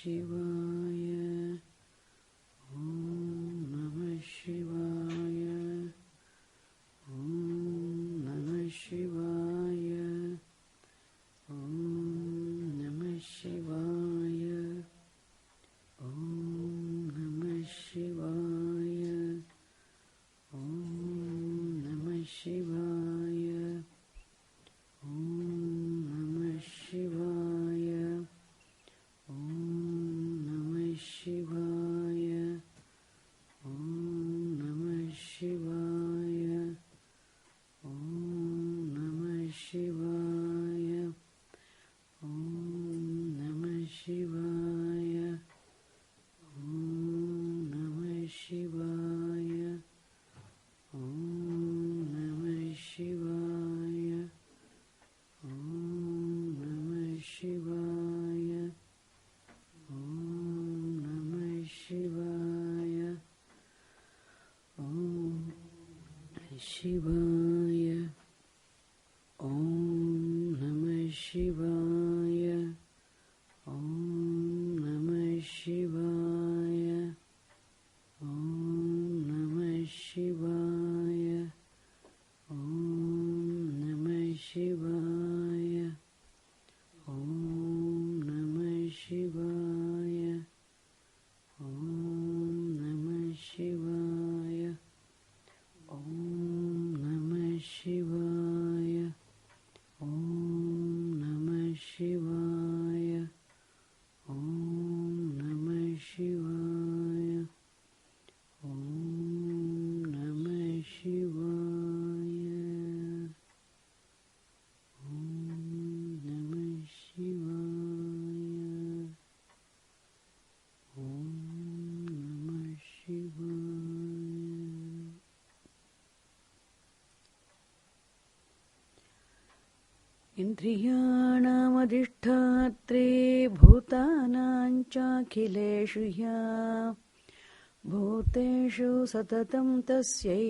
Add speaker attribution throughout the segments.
Speaker 1: Shivaya. Om Namah Shivaya. Om Namah Shivaya. Om Namah Shivaya. Om Namah Shivaya. Om Namah Shivaya. Om Namah Shivaya. Om Namah Shivaya. Om Namah Shivaya. Om Namah Shivaya. Om Namah Shivaya. Om Namah Shivaya. Om Namah Shivaya. Om Namah Shivaya. Om Namah Shivaya. Om Shivaya. Om Namah Shivaya. Om Namah Shivaya. Om Namah Shivaya. Om Namah Shivaya. Om Namah Shivaya. Om Namah Shivaya. Om Namah Shivaya. Om Namah Shivaya. Om Namah Shivaya. Om Namah Shivaya. Om Namah Shivaya. Om Namah Shivaya. Indriyanamadiष्ठात्रे bhutanaं चाखिलेषु ह्या भूतेषु सततं तस्यै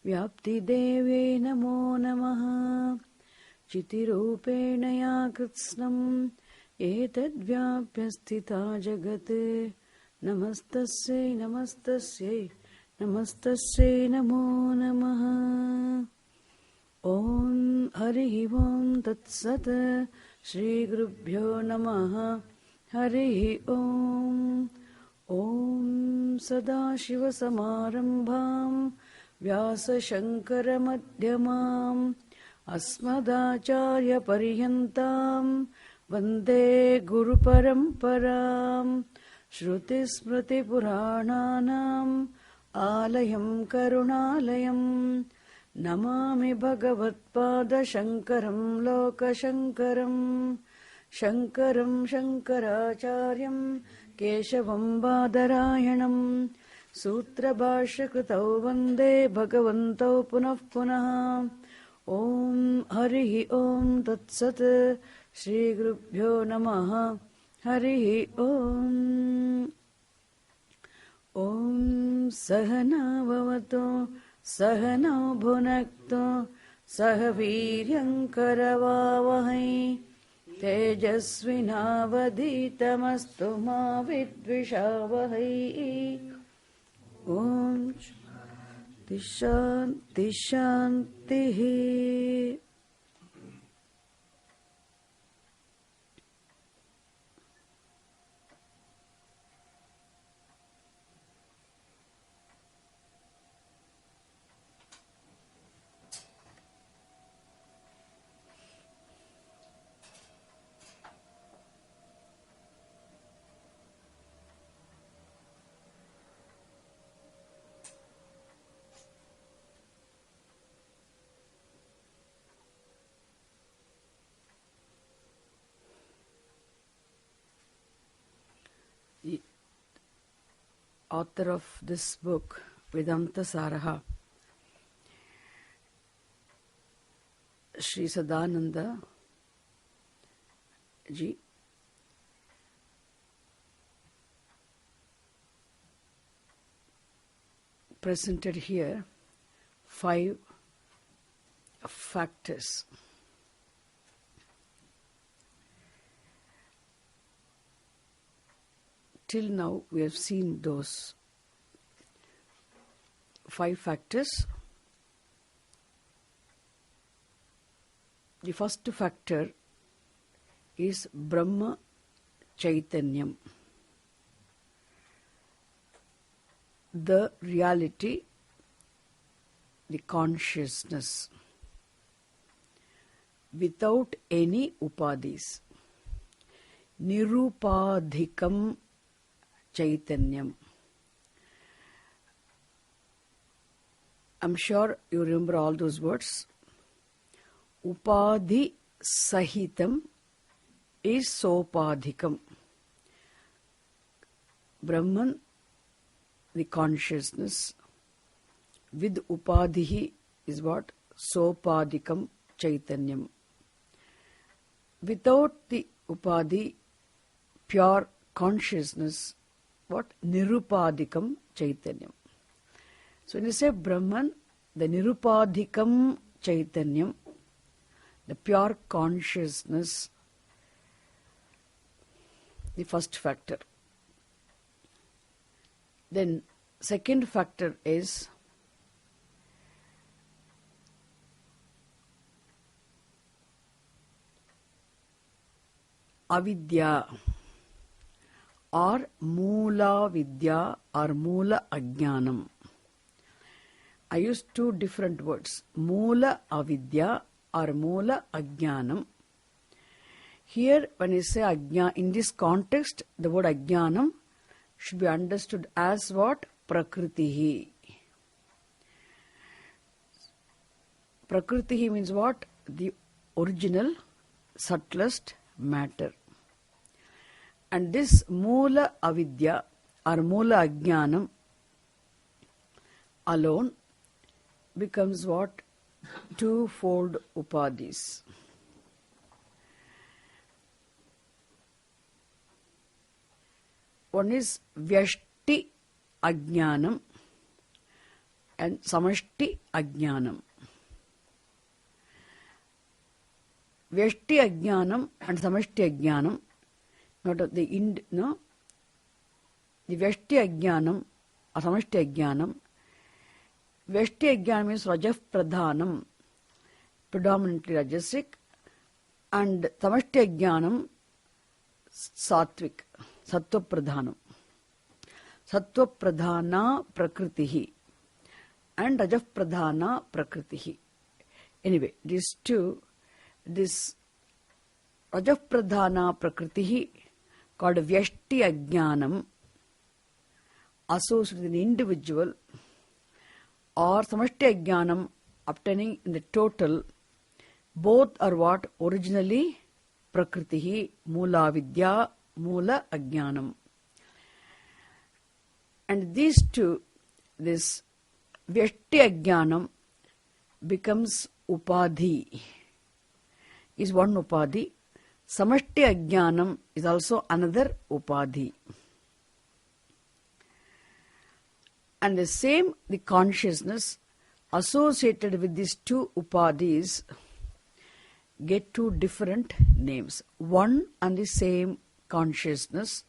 Speaker 1: व्याप्तिदेव्यै नमो नमः चितिरूपेण या कृत्स्नम् एतद्व्याप्य स्थिता जगत् नमस्तस्यै नमस्तस्यै नमस्तस्यै नमो नमः ॐ हरिः ॐ तत्सत् श्रीगुरुभ्यो नमः हरिः ॐ ॐ सदाशिवसमारम्भां व्यासशङ्करमध्यमाम् अस्मदाचार्यपर्यन्तां वन्दे गुरुपरम्पराम् श्रुतिस्मृतिपुराणानाम् आलयं करुणालयम् नमामि भगवत्पादशङ्करं लोकशङ्करं शङ्करं शङ्कराचार्यं केशवं बादरायणं सूत्रभाष्यकृतौ वन्दे भगवन्तौ पुनः पुनः ॐ हरिः ॐ तत्सत् श्रीगुरुभ्यो नमः हरिः ॐ सहना भवतु सहनौ भुनक्तु सह वीर्यङ्करवावहै तेजस्विनावधीतमस्तु मा विद्विषावहै ॐ शान्ति शान्तिः author of this book, Vedantasara, Sri Sadananda ji, presented here 5 factors. till now we have seen those 5 factors. The first factor is Brahma Chaitanyam, the reality, the consciousness, without any upadhis. Nirupadhikam Chaitanyam. I'm sure you remember all those words. Upadhi Sahitam is Sopadhikam. Brahman, the consciousness, with Upadhihi is what? Sopadhikam Chaitanyam. Without the Upadhi, pure consciousness, what? Nirupadhikam Chaitanyam. So when you say Brahman, the Nirupadhikam Chaitanyam, the pure consciousness, the first factor. Then second factor is avidya or Moola Vidya or Moola Ajnanam. I use 2 different words, Moola Avidya or Moola Ajnanam. Here when you say Ajna, in this context, the word Ajnanam should be understood as what? Prakritihi. Prakritihi means what? The original, subtlest matter. And this Moola Avidya or Moola Ajnanam alone becomes what? 2-fold upadhis. One is Vyashti Ajnanam and Samashti Ajnanam. Vyashti Ajnanam and Samashti Ajnanam, not the no. The Vyashti Ajnanam or Samashti Ajnanam. Vyashti Ajnanam means Rajaf Pradhanam, predominantly Rajasic, and Samashti Ajnanam Sattvic, Sattva Pradhanam. Sattva Pradhana Prakritihi and Rajaf Pradhana Prakritihi. Anyway, these two, this Rajaf Pradhana Prakritihi called Vyashti Ajnanam associated with an individual, or Samashti Ajnanam obtaining in the total, both are what? Originally Prakritihi, Moola Vidya, Moola Ajnanam. And these two, this Vyashti Ajnanam becomes Upadhi, is one Upadhi. Samashti Ajnanam is also another Upadhi. And the same, the consciousness associated with these 2 upadhis get 2 different names. One and the same consciousness,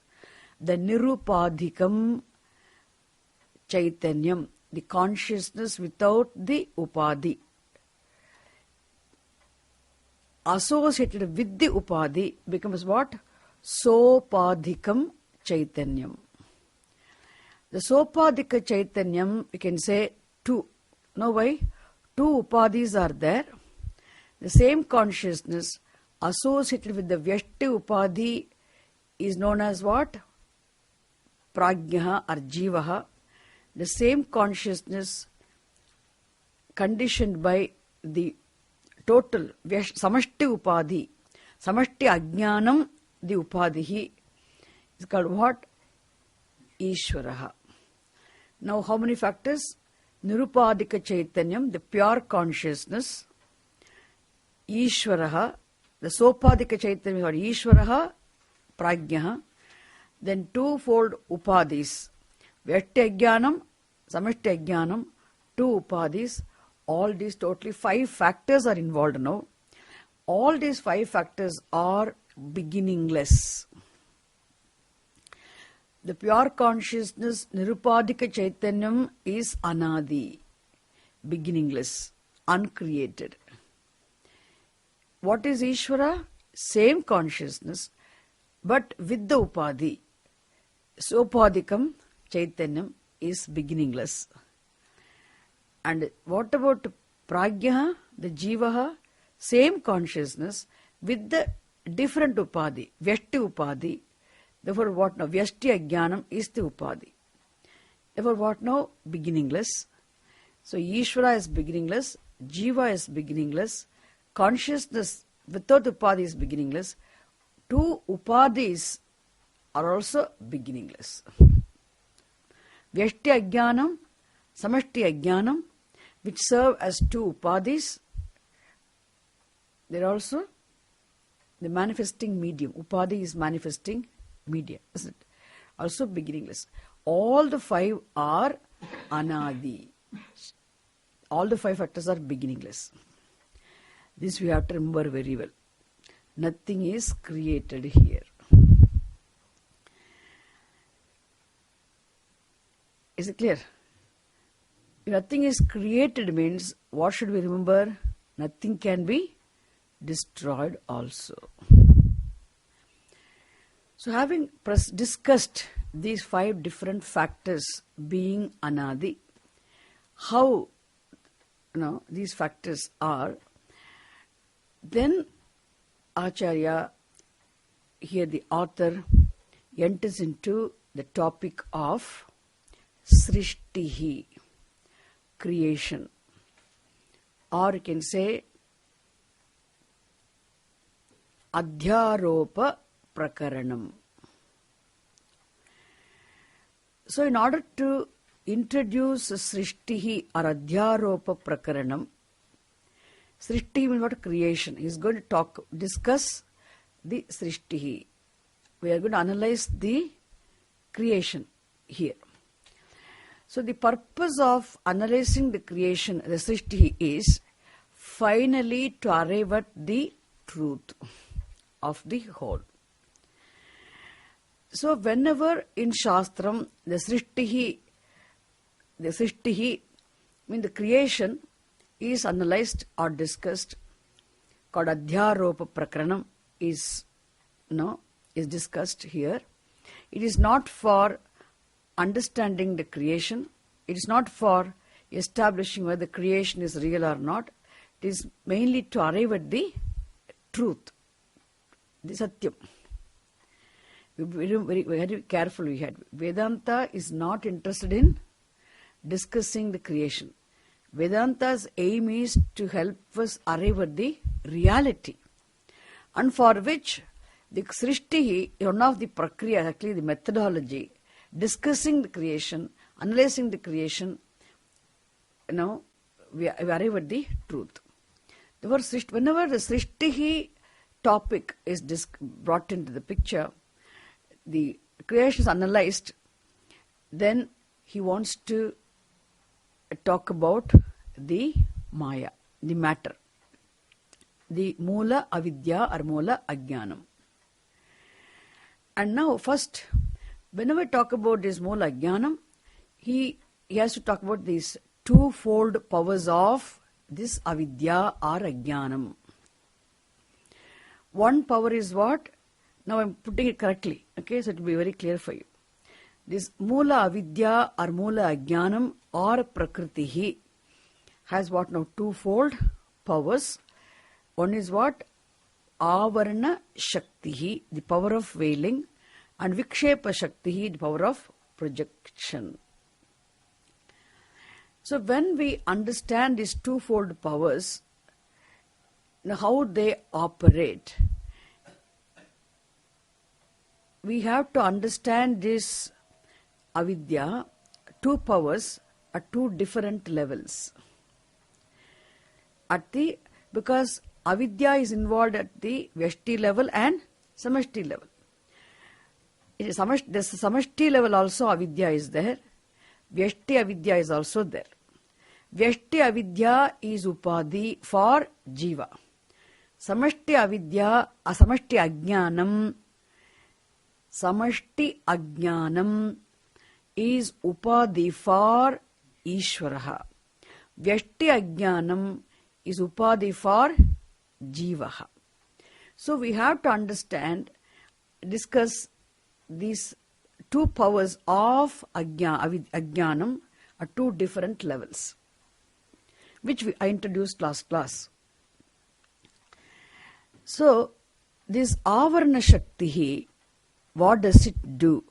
Speaker 1: the Nirupadhikam Chaitanyam, the consciousness without the upadhi, associated with the upadhi becomes what? Sopadhikam Chaitanyam. The Sopadhika Chaitanyam, we can say 2. Now why? 2 upadhis are there. The same consciousness associated with the Vyashti upadhi is known as what? Prajnaha or Jivaha. The same consciousness conditioned by the total Samashti upadhi, Samashti Ajnanam, the upadhi, is called what? Ishvaraha. Now how many factors? Nirupadhika Chaitanyam, the pure consciousness, Ishvaraha, the Sopadhika Chaitanyam or Ishvaraha, Prajnaha, then 2-fold upadhis, Vyashti Ajnanam, Samashti Ajnanam, 2 upadhis, all these totally 5 factors are involved now. All these 5 factors are beginningless. The pure consciousness, Nirupadika Chaitanyam, is Anadi, beginningless, uncreated. What is Ishvara? Same consciousness, but with the Upadhi. Sopadikam Chaitanyam is beginningless. And what about Pragya, the Jivaha? Same consciousness with the different Upadhi, Vyashti Upadhi. Therefore, what now? Vyashti Ajnanam is the Upadhi. Therefore, what now? Beginningless. So, Ishvara is beginningless, Jiva is beginningless, consciousness without Upadhi is beginningless. Two Upadhis are also beginningless. Vyashti Ajnanam, Samashti Ajnanam, which serve as two Upadhis, they are also the manifesting medium. Upadhi is manifesting medium, isn't it? Also beginningless. All the five are Anadi. All the five factors are beginningless. This we have to remember very well. Nothing is created here. Is it clear? If nothing is created means, what should we remember? Nothing can be destroyed also. So having discussed these five different factors being Anadi, how these factors are, then Acharya, here the author, enters into the topic of Srishtihi, creation, or you can say Adhyaropa Prakaranam. So in order to introduce Srishtihi or Adhyaropa Prakaranam, Srishtihi means what? Creation. He is going to discuss the Srishtihi. We are going to analyze the creation here. So the purpose of analyzing the creation, the Srishtihi, is finally to arrive at the truth of the whole. So whenever in Shastram the Srishtihi means the creation is analyzed or discussed, called Adhyaropa Prakaranam, is discussed here. It is not for understanding the creation. It is not for establishing whether the creation is real or not. It is mainly to arrive at the truth, the Satyam. Very careful we had. Vedanta is not interested in discussing the creation. Vedanta's aim is to help us arrive at the reality, and for which the Srishtihi is one of the prakriya, actually the methodology, discussing the creation, analyzing the creation, we arrive at the truth. Therefore, whenever the Srishtihi topic is brought into the picture, the creation is analyzed, then he wants to talk about the Maya, the matter, the Mula Avidya or Mula Ajnanam. And now first, whenever we talk about this Mula Ajnanam, he has to talk about these twofold powers of this Avidya or Ajnanam. One power is what? Now I am putting it correctly, okay, so it will be very clear for you. This Mula Avidya or Mula Ajnanam or Prakritihi has what now? Twofold powers. One is what? Avarana Shaktihi, the power of veiling, and Vikshepa Shaktihi, the power of projection. So when we understand these twofold powers, how they operate, we have to understand this avidya, two powers at two different levels. Because avidya is involved at the Vyashti level and Samashti level. The Samashti level also avidya is there. Vyashti avidya is also there. Vyashti avidya is upadhi for jiva. Samashti avidya, Samashti ajnanam Samashti Ajnanam is Upadhi for Ishvaraha. Vyashti Ajnanam is Upadhi for Jivaha. So we have to understand, discuss these two powers of Ajnanam at two different levels, which I introduced last class. So, this Avarana Shakti, what does it do?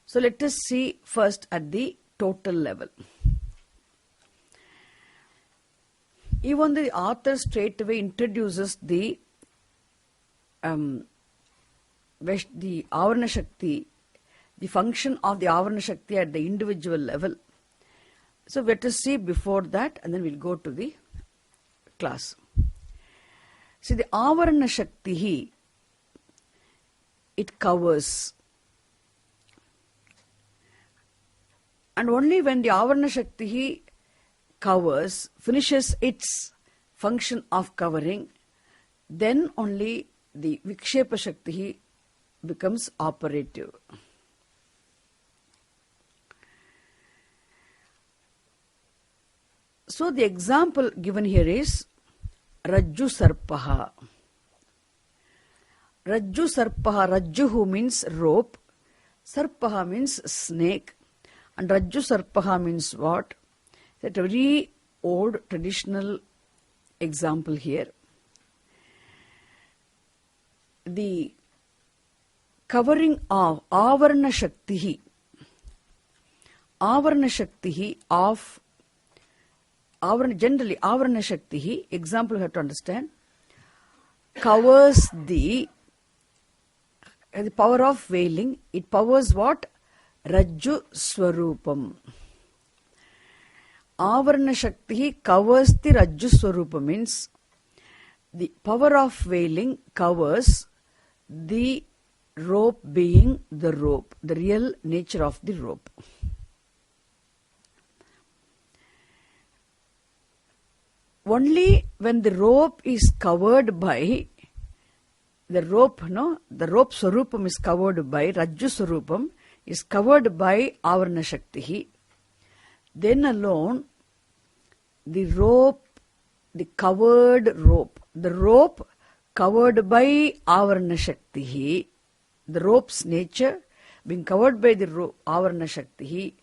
Speaker 1: So, let us see first at the total level. Even the author straightaway introduces the Avarana Shakti, the function of the Avarana Shakti at the individual level. So let us see before that, and then we'll go to the class. See, the Avarana Shakti, it covers. And only when the Avarana Shakti covers, finishes its function of covering, then only the Vikshepa Shakti becomes operative. So the example given here is Rajju Sarpaha. Rajju Sarpaha, Rajjuhu means rope, Sarpaha means snake, and Rajju Sarpaha means what? It's a very old traditional example here. The covering of Avarana Shakti of generally Avarana Shakti, example you have to understand, covers the power of veiling. It powers what? Rajju Swarupam. Avarana Shakti covers the Rajju Swarupam, means the power of veiling covers the rope being the rope, the real nature of the rope. Only when the rope is covered by the rope Swarupam is covered by Rajju Swarupam, is covered by Avarana Shakti, then alone the rope, the covered rope, the rope covered by Avarana Shakti, the rope's nature being covered by the Avarana Shakti,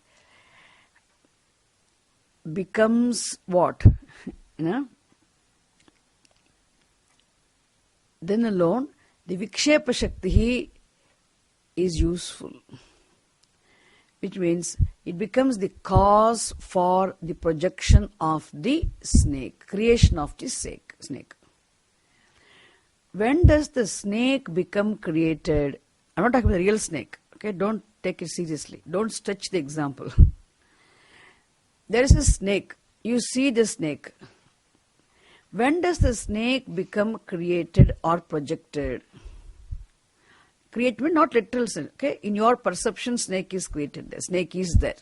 Speaker 1: becomes what? Then alone the Vikshepa Shakti is useful, which means it becomes the cause for the projection of the snake, creation of the snake. When does the snake become created? I'm not talking about the real snake, okay? Don't take it seriously. Don't stretch the example. There is a snake. You see the snake. When does the snake become created or projected? Created means not literal snake, okay? In your perception, snake is created there. Snake is there.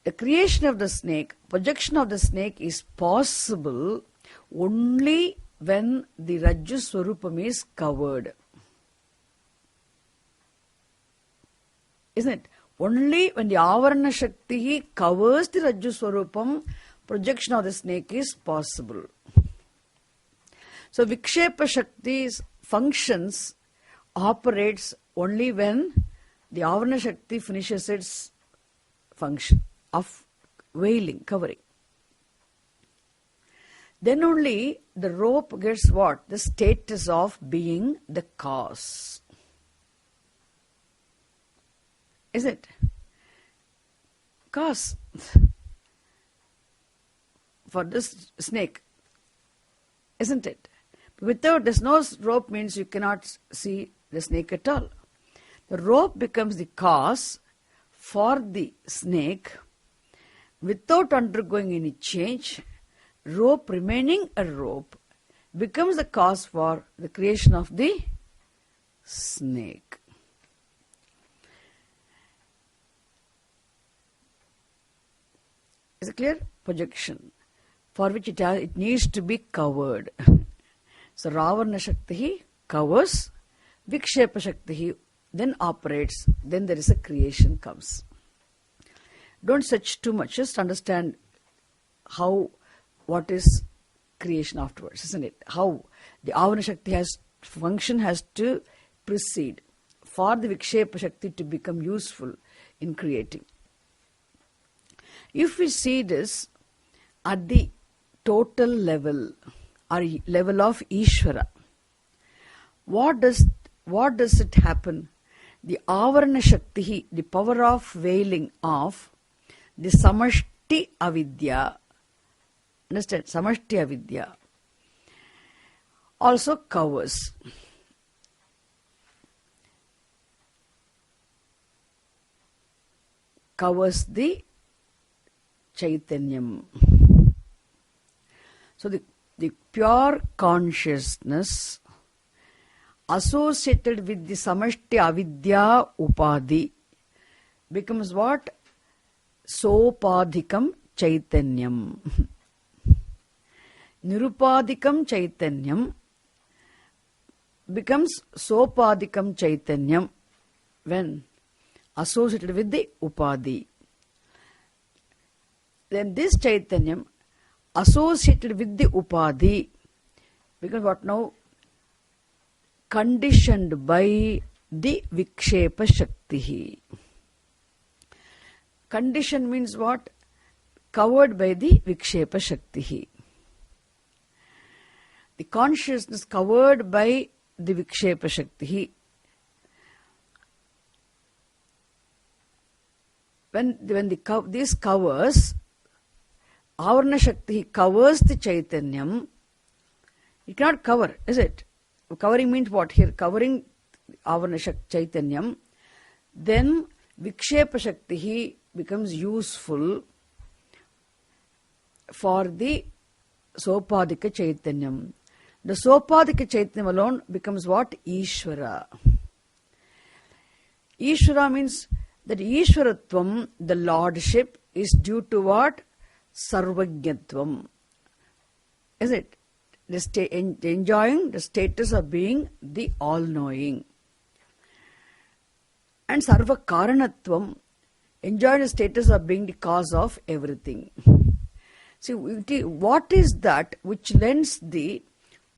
Speaker 1: The creation of the snake, projection of the snake is possible only when the Rajju Swarupam is covered. Isn't it? Only when the Avarana Shakti covers the Rajju Swarupam, projection of the snake is possible. So Vikshepa Shakti's functions operates only when the Avarana Shakti finishes its function of veiling, covering. Then only the rope gets what? The status of being the cause. Is it? Cause for this snake, isn't it? Without, there's no rope means you cannot see the snake at all. The rope becomes the cause for the snake without undergoing any change. Rope remaining a rope becomes the cause for the creation of the snake. Is it clear? Projection, for which it needs to be covered. So Avarana Shakti covers, Vikshepa Shakti then operates, then there is a creation comes. Don't search too much, just understand what is creation afterwards, isn't it? How the Avarana Shakti function has to precede for the Vikshepa Shakti to become useful in creating. If we see this at the total level or level of Ishvara, what does it happen? The Avarana Shakti, the power of veiling of the Samashti Avidya, understand? Samashti Avidya also covers the Chaitanyam. So the pure consciousness associated with the Samashti Avidya Upadhi becomes what? Sopadhikam Chaitanyam. Nirupadhikam Chaitanyam becomes Sopadhikam Chaitanyam when associated with the Upadhi. Then this Chaitanyam associated with the Upadhi becomes what now? Conditioned by the Vikshepa Shakti. Condition means what? Covered by the Vikshepa Shakti. The consciousness covered by the Vikshepa Shakti. When this covers, Avarana Shakti covers the Chaitanyam, it cannot cover, is it? Covering means what here? Covering Avarana Shakti Chaitanyam, then Vikshepa Shakti becomes useful for the Sopadika Chaitanyam. The Sopadika Chaitanyam alone becomes what? Ishvara. Ishvara means that Ishvaratvam, the lordship, is due to what? Sarvajñatvam. Is it? Enjoying the status of being the all-knowing. And Sarva Karanatvam, enjoying the status of being the cause of everything. See, what is that which lends the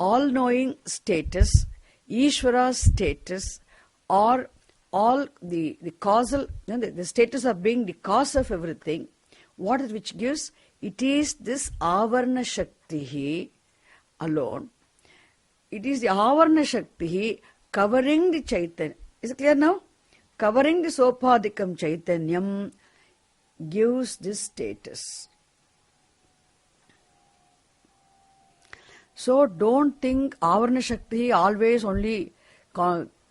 Speaker 1: all-knowing status, Ishvara status, or all the causal, the status of being the cause of everything? What is which gives? It is this Avarana Shakti alone. It is the Avarana Shakti covering the Chaitanya. Is it clear now? Covering the Sopadikam Chaitanyam gives this status. So don't think Avarana Shakti always only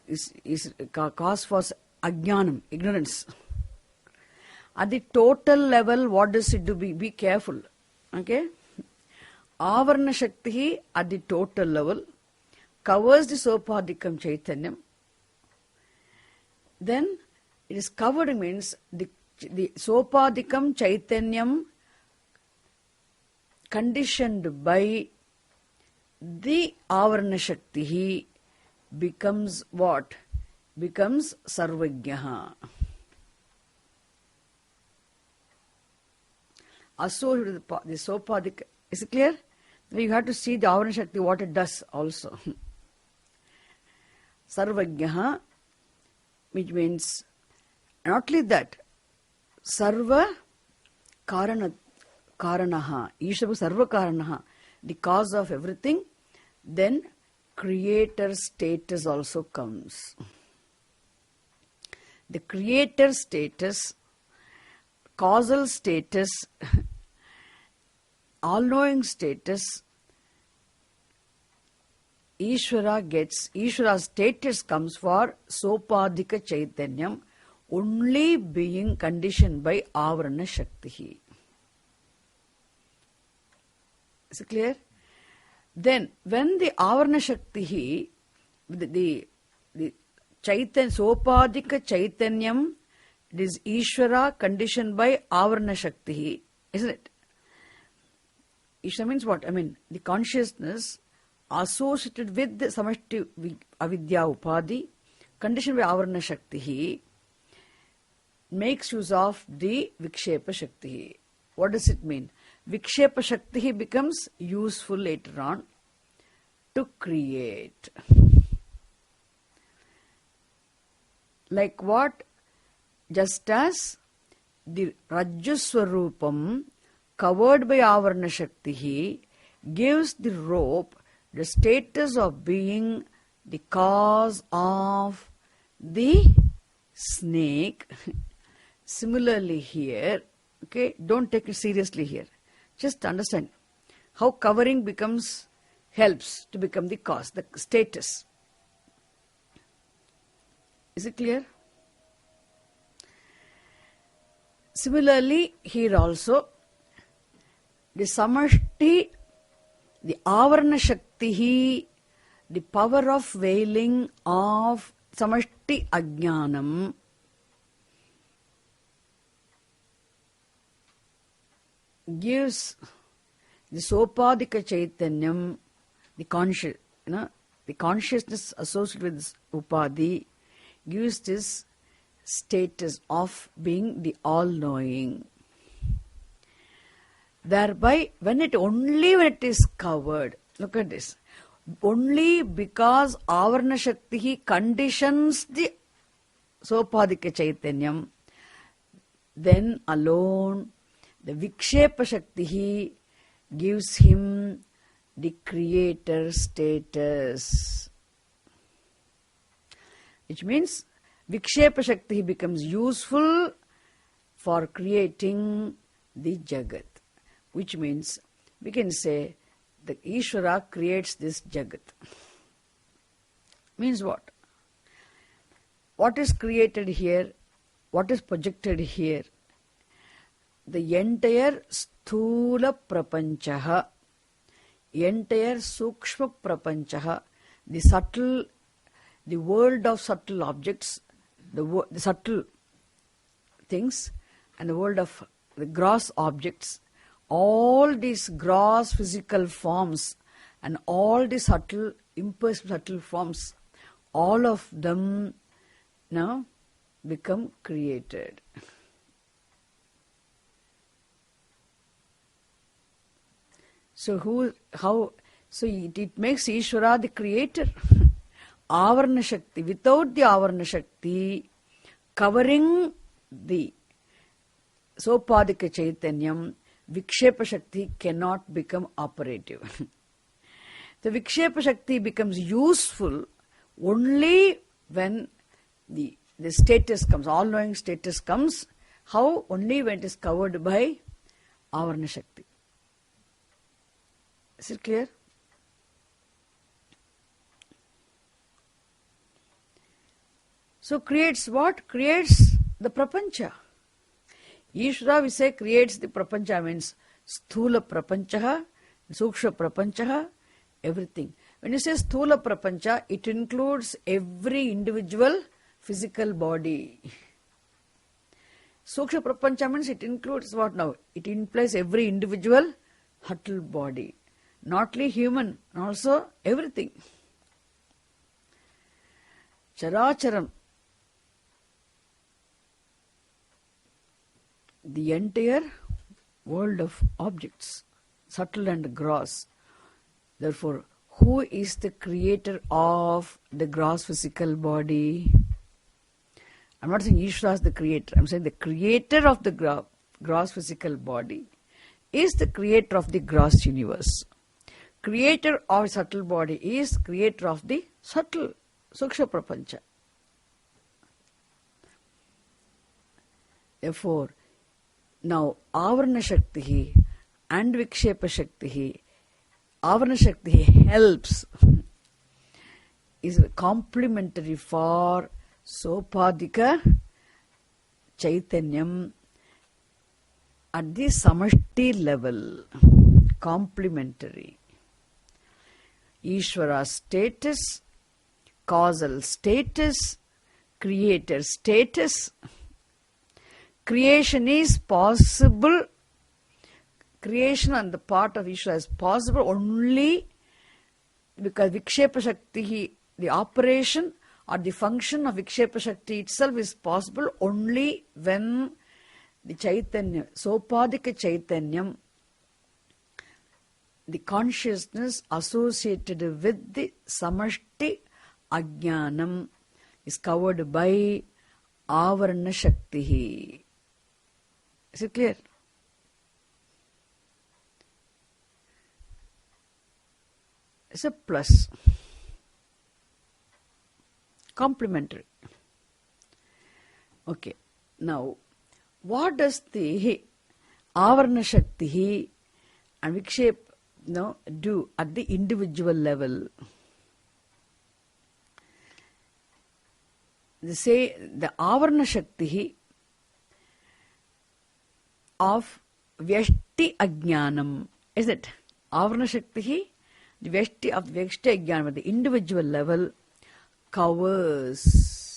Speaker 1: is cause for ajnanam, ignorance. At the total level, what does it do? Be careful. Okay? Avarana Shakti at the total level covers the Sopadikam Chaitanyam. Then it is covered means the Sopadikam Chaitanyam conditioned by the Avarana Shakti becomes what? Becomes Sarvajñaha. Associated with the Sopadika. Is it clear? You have to see the Avarana Shakti, what it does also. Sarvajñaha, which means not only that, Sarva Karanaha, Ishvara Sarva Karanaha, the cause of everything, then creator status also comes. The creator status, causal status, all-knowing status, Ishvara status comes for Sopadika Chaitanyam, only being conditioned by Avarana Shakti. Is it clear? Then, when the Avarana Shakti, the Chaitanya, Sopadika Chaitanyam, it is Ishvara conditioned by Avarana Shakti, isn't it? Ishvara means what? I mean, the consciousness associated with the Samashti Avidya Upadhi, conditioned by Avarana Shakti, makes use of the Vikshepa Shakti. What does it mean? Vikshepa Shakti becomes useful later on to create. Like what? Just as the Rajjuswarupam covered by Avarana Shakti gives the rope the status of being the cause of the snake. Similarly here, okay, don't take it seriously here. Just understand how covering helps to become the cause, the status. Is it clear? Similarly, here also, the Samashti, the Avarana Shakti, the power of veiling of Samashti Ajnanam, gives the Sopadika Chaitanyam, the consciousness associated with this Upadhi, gives this status of being the all-knowing. Thereby, when it is covered, look at this, only because Avarana Shakti conditions the Sopadika Chaitanyam, then alone the Vikshepa Shakti gives him the creator status. Which means Vikshepa Shakti becomes useful for creating the Jagat. Which means we can say that Ishvara creates this Jagat. Means what? What is created here? What is projected here? The entire Sthula Prapanchaha, entire Sukshma Prapanchaha, the world of subtle objects, the subtle things, and the world of the gross objects, all these gross physical forms and all the subtle, imperceptible forms, all of them now become created. So it makes Ishvara the creator. Avarana Shakti, without the Avarana Shakti covering the Sopadika Chaitanyam, Vikshepa Shakti cannot become operative. The Vikshepa Shakti becomes useful only when the status comes, all-knowing status comes. How? Only when it is covered by Avarana Shakti. Is it clear? So creates what? Creates the Prapancha. Ishvara, we say, creates the Prapancha, means Sthula Prapanchaha, Sukshma Prapanchaha, everything. When you say Sthula Prapancha, it includes every individual physical body. Sukshma Prapancha means it includes what now? It implies every individual subtle body. Not only human, also everything. Characharam, the entire world of objects, subtle and gross. Therefore, who is the creator of the gross physical body? I'm not saying Ishvara is the creator. I'm saying the creator of the gross physical body is the creator of the gross universe. Creator of subtle body is creator of the subtle Sukshma Prapancha. Therefore, now Avarana Shakti and Vikshepa Shakti, Avarana Shakti helps, is complementary for Sopadika Chaitanyam at the Samashti level. Complementary. Ishvara status, causal status, creator status. Creation is possible. Creation on the part of Ishvara is possible only because Vikshepa Shakti, the operation or the function of Vikshepa Shakti itself is possible only when the Chaitanya, Sopadika Chaitanyam, the consciousness associated with the Samashti Ajnanam, is covered by Avarana Shakti. Is it clear? It's a plus. Complementary. Okay. Now, what does the Avarana Shakti and Vikshep do at the individual level? They say the Avarana Shakti of Vyashti Ajnanam. Is it? Avarana Shakti, the Vyashti of Vyashti Ajnanam at the individual level covers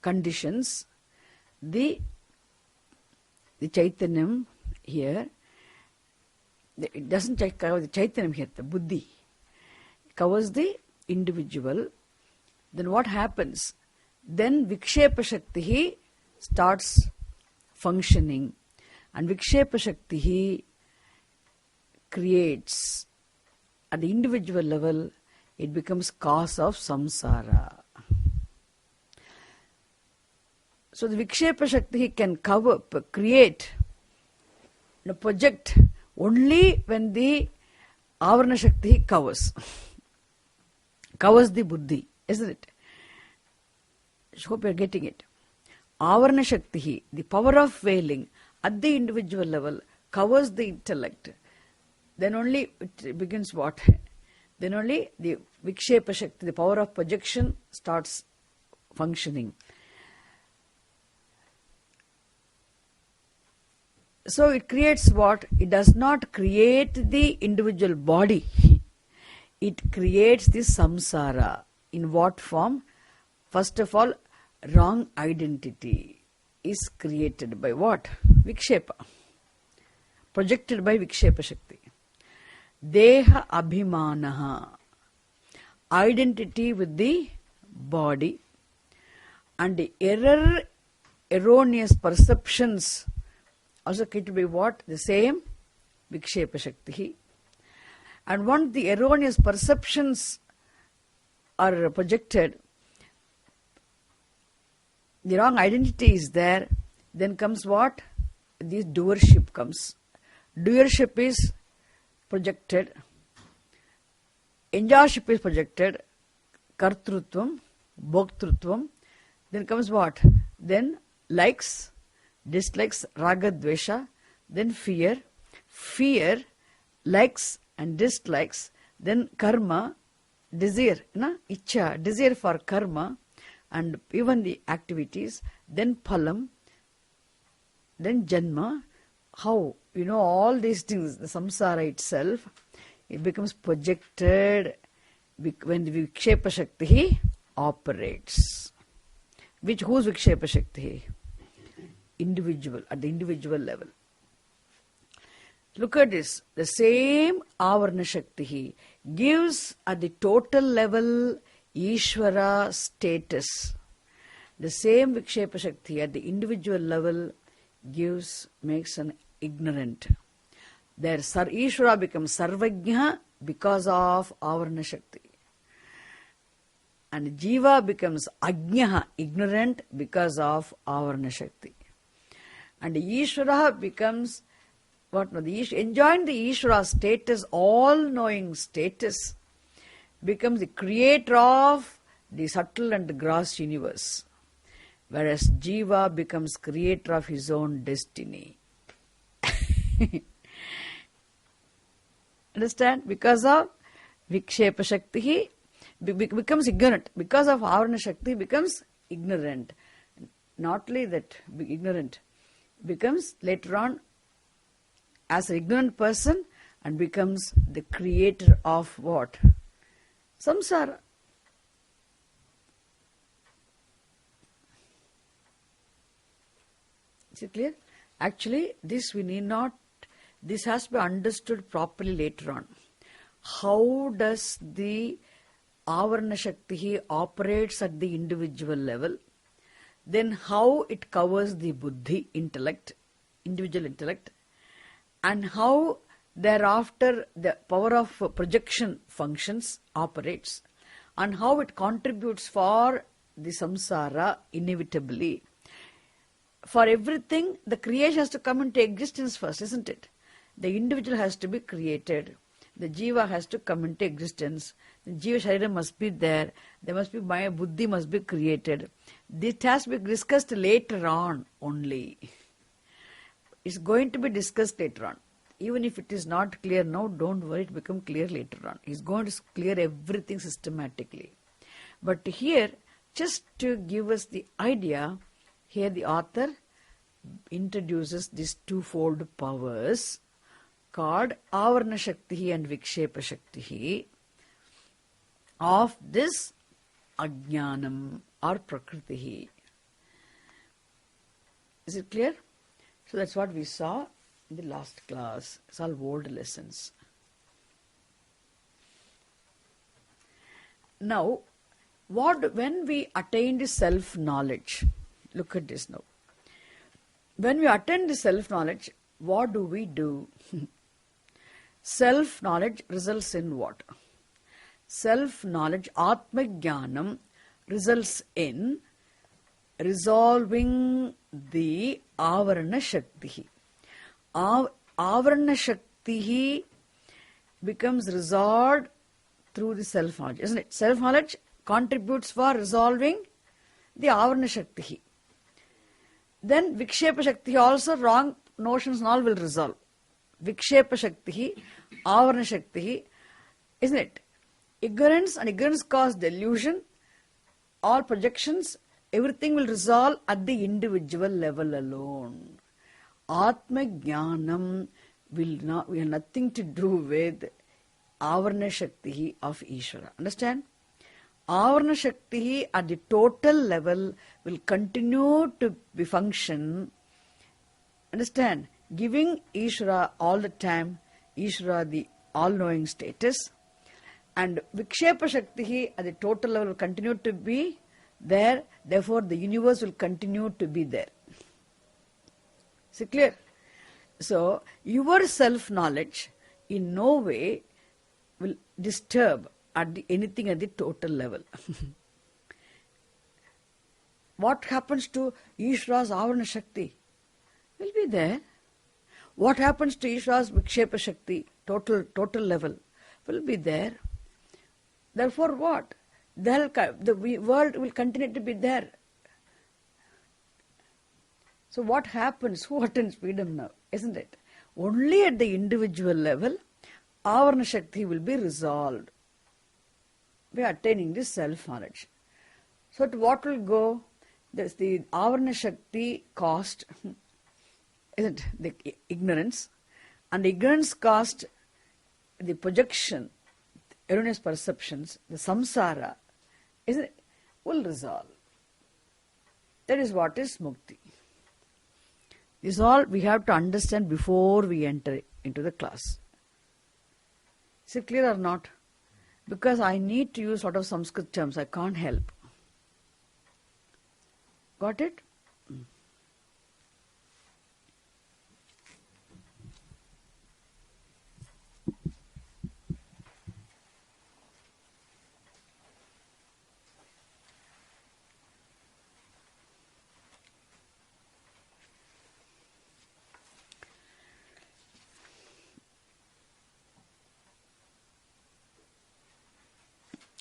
Speaker 1: conditions the Chaitanyam here. It doesn't cover the Chaitanyam here, the Buddhi. It covers the individual. Then what happens? Then Vikshepa Shakti starts functioning, and Vikshepa Shakti creates, at the individual level, it becomes cause of samsara. So the Vikshepa Shakti can create, project only when the Avarana Shakti covers the Buddhi, isn't it? I hope you are getting it. Avarana Shakti, the power of veiling at the individual level, covers the intellect. Then only it begins what? Then only the Vikshepa Shakti, the power of projection, starts functioning. So it creates what? It does not create the individual body. It creates the samsara. In what form? First of all, wrong identity is created by what? Vikshepa. Projected by Vikshepa Shakti. Deha abhimanaha. Identity with the body. And the erroneous perceptions also created by what? The same Vikshepa Shakti. And once the erroneous perceptions are projected, the wrong identity is there, then comes what? This doership comes. Doership is projected. Enjoyship is projected. Kartrutvam, bhoktrutvam. Then comes what? Then likes, dislikes, raga, dvesha. Then fear. Fear, likes and dislikes. Then karma, desire, ichcha, desire for karma. And even the activities, then phalam, then janma. How? All these things, the samsara itself, it becomes projected when the Vikshepa Shakti operates. Whose Vikshepa Shakti? Individual, at the individual level. Look at this. The same Avarana Shakti gives at the total level Ishvara status. The same Vikshepa Shakti at the individual level makes an ignorant. There Ishvara becomes Sarvajna because of Avarana Shakti. And Jiva becomes Ajnaha, ignorant, because of Avarana Shakti. And Ishvara becomes enjoying the Ishvara status, all-knowing status, becomes the creator of the subtle and the gross universe, whereas Jiva becomes creator of his own destiny. Understand? Because of Vikshepa Shakti, he becomes ignorant. Because of Avarana Shakti, becomes ignorant. Not only that, ignorant, becomes later on as an ignorant person and becomes the creator of what? Samsara. Is it clear? Actually, this we need not this has to be understood properly later on. How does the Avarana Shakti operates at the individual level? Then how it covers the buddhi, intellect, individual intellect, and how thereafter the power of projection functions, operates, and how it contributes for the samsara inevitably. For everything, the creation has to come into existence first, isn't it? The individual has to be created. The jiva has to come into existence. The jiva sharira must be there. There must be maya, buddhi must be created. This has to be discussed later on only. It's going to be discussed later on. Even if it is not clear now, don't worry, it will become clear later on. He's going to clear everything systematically. But here, just to give us the idea, here the author introduces these twofold powers called Avarana Shakti and Vikshepa Shakti of this Ajnanam or Prakriti. Is it clear? So that's what we saw in the last class. It's all old lessons. Now, when we attained self-knowledge, look at this now. When we attain the self-knowledge, what do? Self-knowledge results in what? Self-knowledge, Atma-jnanam, results in resolving the Avarana Shakti. Avarana Shakti becomes resolved through the self-knowledge, isn't it? Self-knowledge contributes for resolving the Avarana Shakti. Then Vikshepa Shakti also, wrong notions and all will resolve. Vikshepa Shakti, Avarana Shakti, isn't it? Ignorance and ignorance cause delusion, all projections, everything will resolve at the individual level alone. Atma Jnanam will have nothing to do with Avarana Shakti of Ishvara. Understand? Avarana Shakti at the total level will continue to be function. Understand? Giving Ishvara all the time, Ishvara the all-knowing status, and Vikshepa Shakti at the total level will continue to be there, therefore the universe will continue to be there. Is it clear? So, your self-knowledge in no way will disturb anything at the total level. What happens to Ishvara's Avarana Shakti? Will be there. What happens to Ishvara's Vikshepa Shakti, total level, will be there. Therefore what? The world will continue to be there. So what happens? Who attains freedom now? Isn't it? Only at the individual level, Avarana Shakti will be resolved by attaining this self-knowledge. So to what will go? There's the Avarana Shakti caused, isn't it? The ignorance. And ignorance caused the projection, erroneous perceptions, the samsara, isn't it? Will resolve. That is what is mukti. This is all we have to understand before we enter into the class. Is it clear or not? Because I need to use a lot of Sanskrit terms, I can't help. Got it?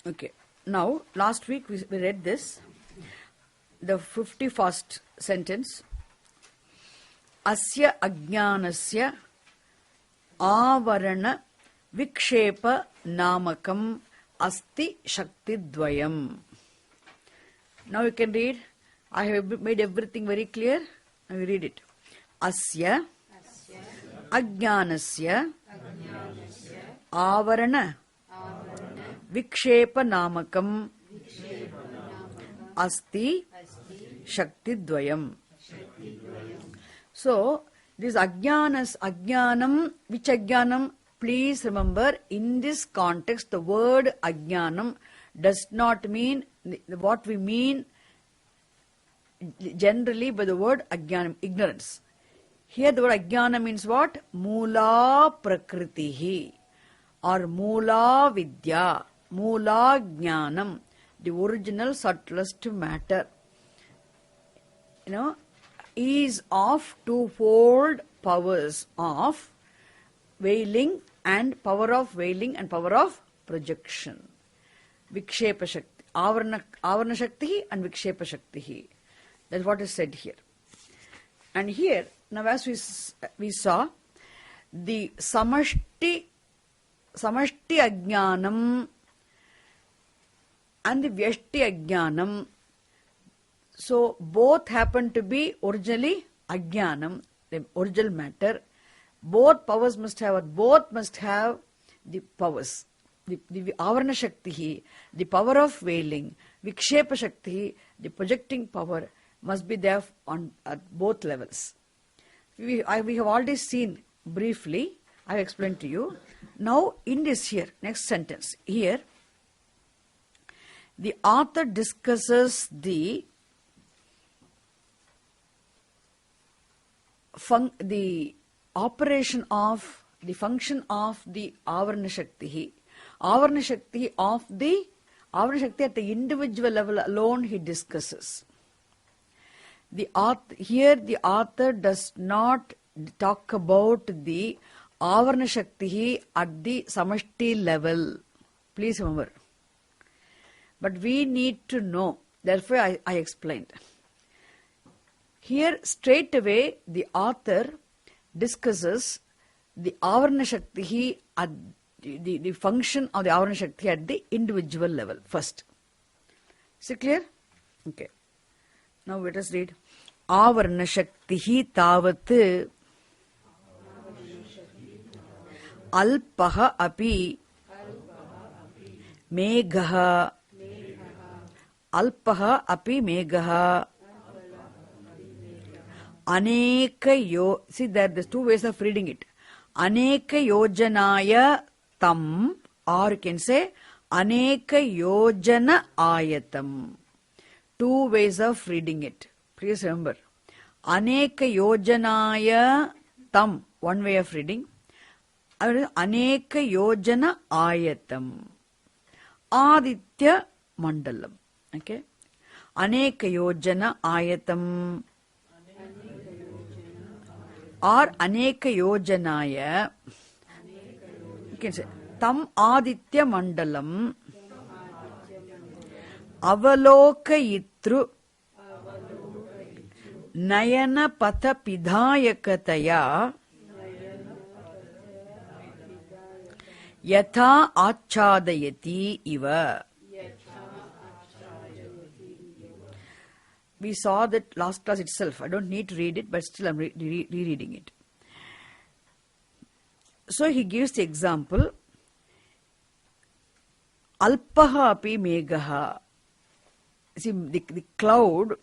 Speaker 1: Okay. Now, last week we read this, the 51st sentence. Asya ajnanasya avarana vikshepa namakam asti shakti dvayam. Now you can read. I have made everything very clear. Now you read it. Asya ajnanasya avarana Vikshepa namakam asti shakti dvayam. So, This ajnanam, which ajnanam? Please remember, in this context, the word ajnanam does not mean what we mean generally by the word ajnanam, ignorance. Here the word ajnana means what? Mula prakritihi or mula vidya, mula jnanam, the original subtlest matter. Is of twofold powers of veiling and power of veiling and power of projection. Vikshepa Shakti, Avarana Shakti and Vikshepa Shakti. That's what is said here. And here, now as we saw, the Samashti Ajnanam and the Vyashti Ajnanam, so both happen to be originally Ajnanam, the original matter. Both must have the powers. The Avarana Shakti, the power of veiling, Vikshepa Shakti, the projecting power, must be there at both levels. We have already seen briefly, I have explained to you. Now in this here, next sentence, here, the author discusses the operation of the function of the Avarana Shakti. Avarana Shakti at the individual level alone he discusses. Here the author does not talk about the Avarana Shakti at the Samashti level. Please remember. But we need to know. Therefore I explained. Here straight away the author discusses the Avarana Shakti at the function of the Avarana Shakti at the individual level first. Is it clear? Okay. Now let us read. Avarana Shakti tavat alpaha api megha alpaha api megha aneka see there's two ways of reading it. Aneka yojanaya tam, or you can say aneka yojana ayatam. Two ways of reading it. Please remember. Aneka yojanaya tam, one way of reading. Aneka yojana ayatam. Aditya mandalam. Okay. Aneka yojana ayatam. Or Aneka Yojanaya, you can say Tam Aditya Mandalam Avalokayitru Nayana Patha Pidhayakataya Yatha Achadayati Iva. We saw that last class itself. I don't need to read it, but still I'm rereading it. So he gives the example. Alpaha api megaha. See, the cloud,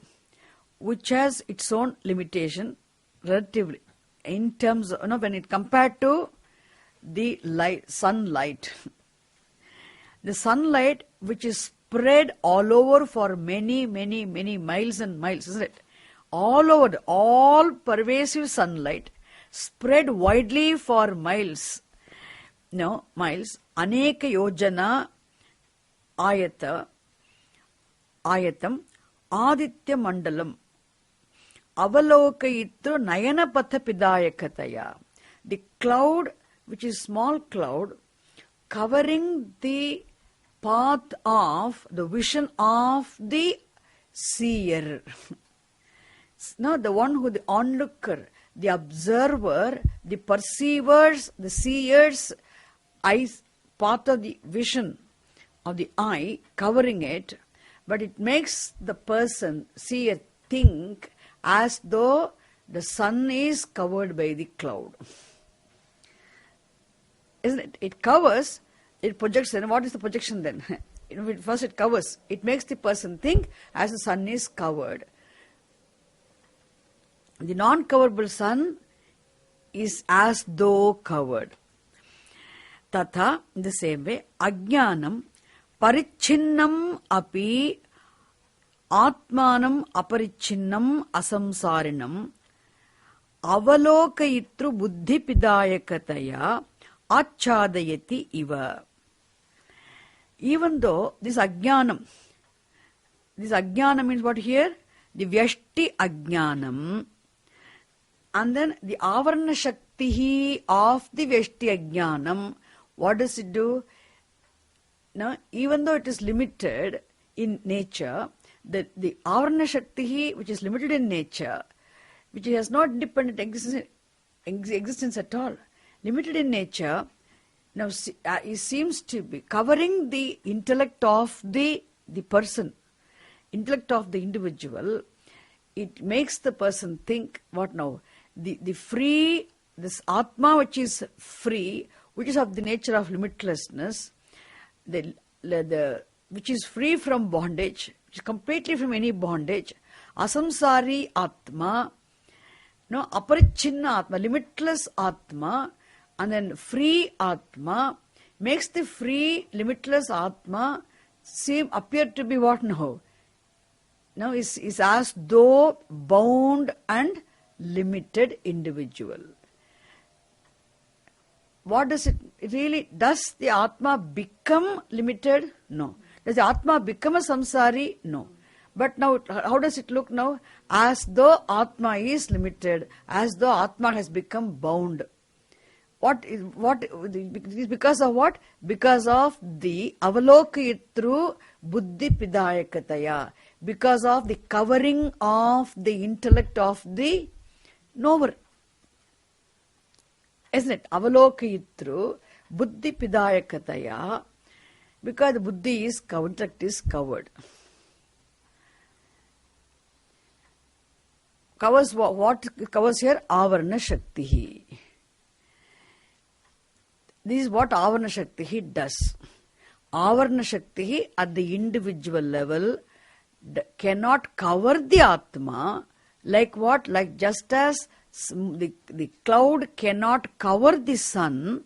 Speaker 1: which has its own limitation, relatively, in terms of, when it compared to the light, sunlight. The sunlight, which is spread all over for many miles and miles, isn't it? All over, all pervasive sunlight spread widely for miles. Miles. Aneka yojana ayatam aditya mandalam avalokayitru nayanapatha pidayakataya. The cloud, which is small cloud, covering the path of the vision of the seer. No, the one who, the onlooker, the observer, the perceivers, the seers, eyes, path of the vision of the eye, covering it, but it makes the person, seer, think as though the sun is covered by the cloud. Isn't it? It covers. It projects, and what is the projection then? First it covers. It makes the person think as the sun is covered. The non-coverable sun is as though covered. Tatha, in the same way, ajnanam parichinnam api atmanam aparichinnam asamsarinam avalokayitru buddhipidayakataya achadayati iva. Even though this ajnanam means what here? The vyashti ajnanam, and then the avarna shakti of the vyashti ajnanam, what does it do? Now, even though it is limited in nature, the avarna shakti, which is limited in nature, which has not independent existence at all, limited in nature, now it seems to be covering the intellect of the person, intellect of the individual. It makes the person think, what now? The free, this Atma which is free, which is of the nature of limitlessness, which is free from bondage, which is completely from any bondage, asamsari Atma, no, aparichinna Atma, limitless Atma, and then free Atma, makes the free, limitless Atma appear to be what now? Now is as though bound and limited individual. What does it really, does the Atma become limited? No. Does the Atma become a samsari? No. But now, how does it look now? As though Atma is limited, as though Atma has become bound. What is because of what? Because of the avalokayitru buddhi pidayakataya, because of the covering of the intellect of the knower. Isn't it? Avalokayitru buddhi pidayakataya, because the buddhi is covered, intellect is covered. Covers what covers here? Avarna Shakti. This is what Avarna Shakti does. Avarna Shakti at the individual level cannot cover the Atma, like what? Like just as the cloud cannot cover the sun,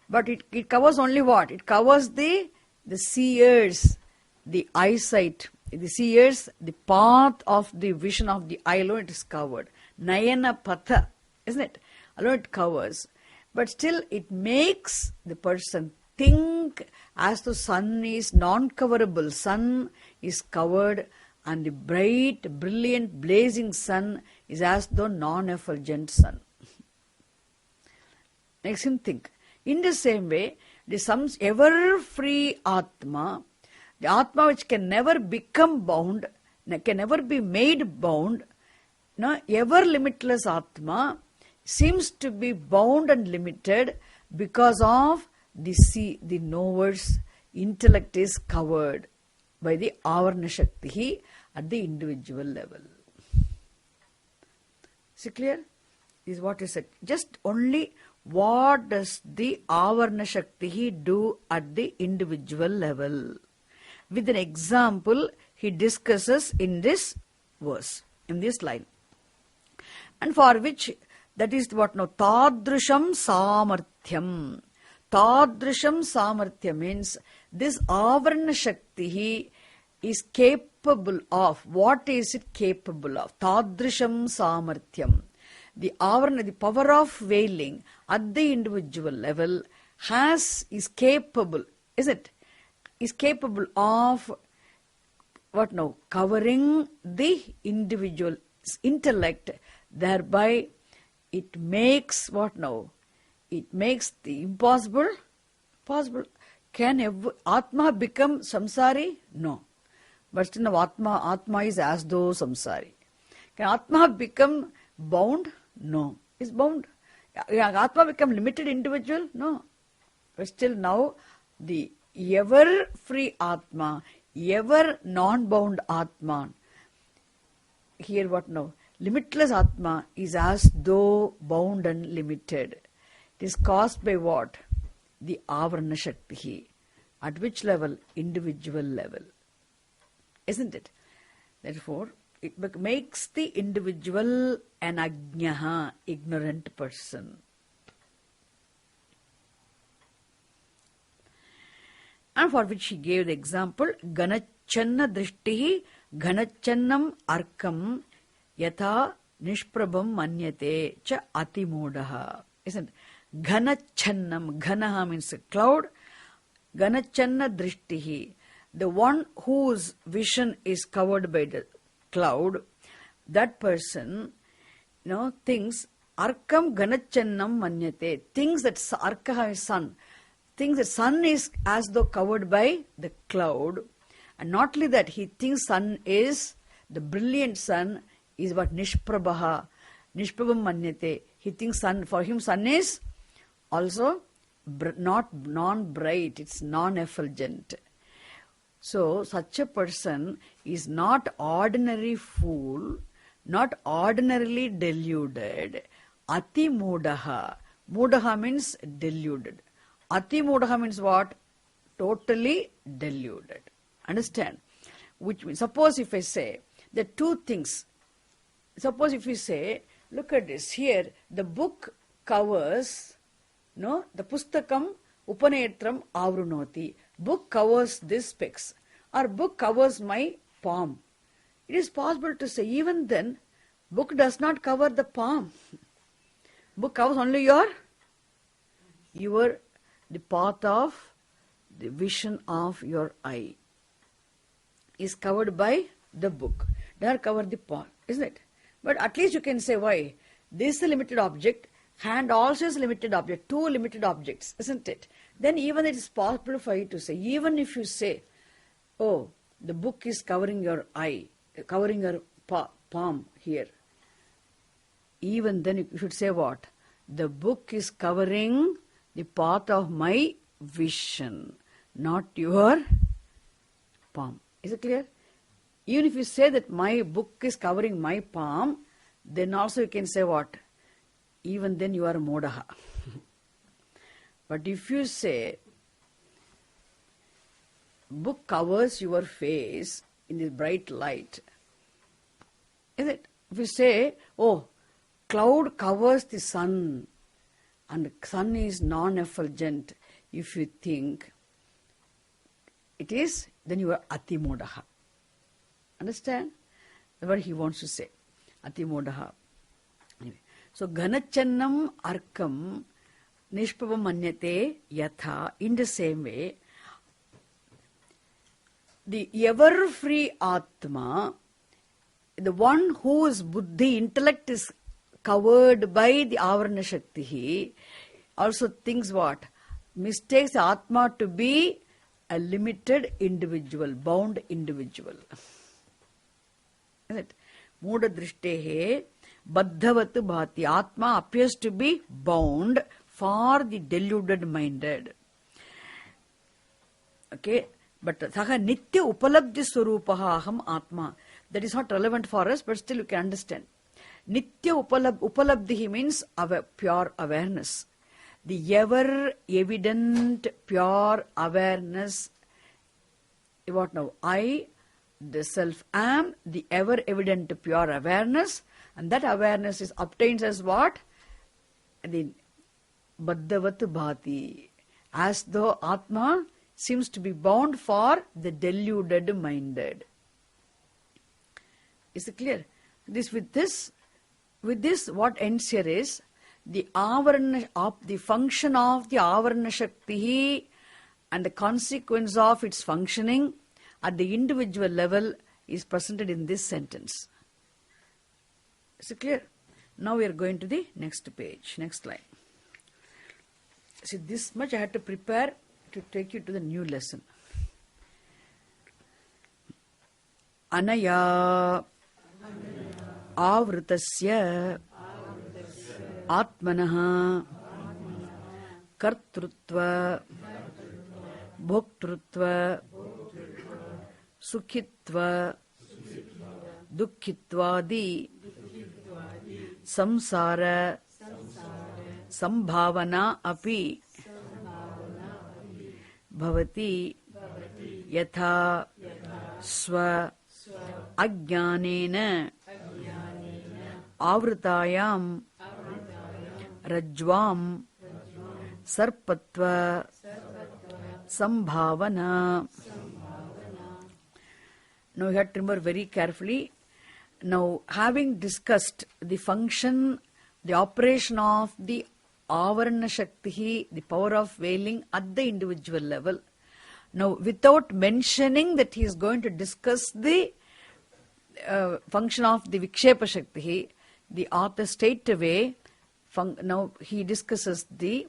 Speaker 1: but it covers only what? It covers the seers, the eyesight, the seers, the path of the vision of the eye alone, it is covered. Nayana patha, isn't it? Alone it covers. But still it makes the person think as though sun is non-coverable. Sun is covered, and the bright, brilliant, blazing sun is as though non-effulgent sun. Makes him think. In the same way, the ever-free Atma, the Atma which can never become bound, can never be made bound, ever limitless Atma seems to be bound and limited because of the knower's intellect is covered by the Avarna Shakti at the individual level. Is it clear? This is what is said. Just only what does the Avarna Shakti do at the individual level. With an example, he discusses in this verse, in this line. And for which, that is what now, Tadrusham Samarthyam. Tadrusham Samarthyam means this Avarna Shakti is capable of. What is it capable of? Tadrusham Samarthyam. The Avarna, the power of veiling at the individual level is capable, is it? Is capable of what now? Covering the individual's intellect, thereby it makes what now? It makes the impossible possible. Can Atma become samsari? No. But still now Atma is as though samsari. Can Atma become bound? No. Is bound. Atma become limited individual? No. But still now the ever free Atma, ever non-bound Atma. Here what now? Limitless Atma is as though bound and limited. It is caused by what? The Avarna Shakti. At which level? Individual level. Isn't it? Therefore, it makes the individual an ajnaha, ignorant person. And for which he gave the example, ganachanna drishtihi ganachannam arkam yatha nishprabham manyate cha atimudaha. Isn't it? Ganachannam, ganaha means a cloud, ganachanna drishtihi, the one whose vision is covered by the cloud, that person, thinks arkam ganachannam manyate, thinks that arkaha is sun, thinks the sun is as though covered by the cloud, and not only that, he thinks sun is, the brilliant sun is what nishprabha manyate. He thinks sun, for him sun is also not non-bright, it's non-effulgent. So such a person is not ordinary fool, not ordinarily deluded. Ati mudaha. Mudaha means deluded. Ati mudaha means what? Totally deluded. Understand? Which means, suppose if I say, the two things. Suppose if we say, look at this, here the book covers, the pustakam upanetram avrunoti. Book covers this specs, or book covers my palm. It is possible to say, even then, book does not cover the palm. Book covers only the path of the vision of your eye is covered by the book. Does not cover the palm, isn't it? But at least you can say, why? This is a limited object, hand also is a limited object, two limited objects, isn't it? Then even it is possible for you to say, even if you say, oh, the book is covering your eye, covering your palm here, even then you should say what? The book is covering the path of my vision, not your palm. Is it clear? Even if you say that my book is covering my palm, then also you can say what? Even then you are modaha. But if you say, book covers your face in this bright light, is it? If you say, oh, cloud covers the sun, and the sun is non-effulgent, if you think it is, then you are ati modaha. Understand? That's what he wants to say. Ati modaha. Anyway. So, ganachannam arkam nishpabam manyate yatha, in the same way, the ever-free Atma, the one whose buddhi, intellect is covered by the avarana shakti, also thinks what? Mistakes Atma to be a limited individual, bound individual. Isn't it? Muda drishtehe baddhavat bhati. Atma appears to be bound for the deluded minded. Okay? But saha nitya upalabdhi swarupaha aham atma. That is not relevant for us, but still you can understand. Nitya upalabdhi means pure awareness. The ever evident pure awareness. What now? I, the self, am the ever evident pure awareness, and that awareness is obtained as what? The baddhavat bhati. As though Atma seems to be bound for the deluded minded. Is it clear? With this, what ends here is the avarana of the function of the avarana shakti and the consequence of its functioning at the individual level is presented in this sentence. Is it clear? Now we are going to the next page, next line. See, this much I had to prepare to take you to the new lesson. Anaya avritasya atmanaha kartrutva bhoktrutva sukhitva dukhitvadi samsara sambhavana api bhavati yatha swa Ajnanena Avrutayam Rajvam Sarpatva Sambhavana. Now you have to remember very carefully. Now, having discussed the function, the operation of the Avarana Shakti, the power of veiling at the individual level. Now, without mentioning that he is going to discuss the function of the Vikshepa Shakti, the author straight away, now he discusses the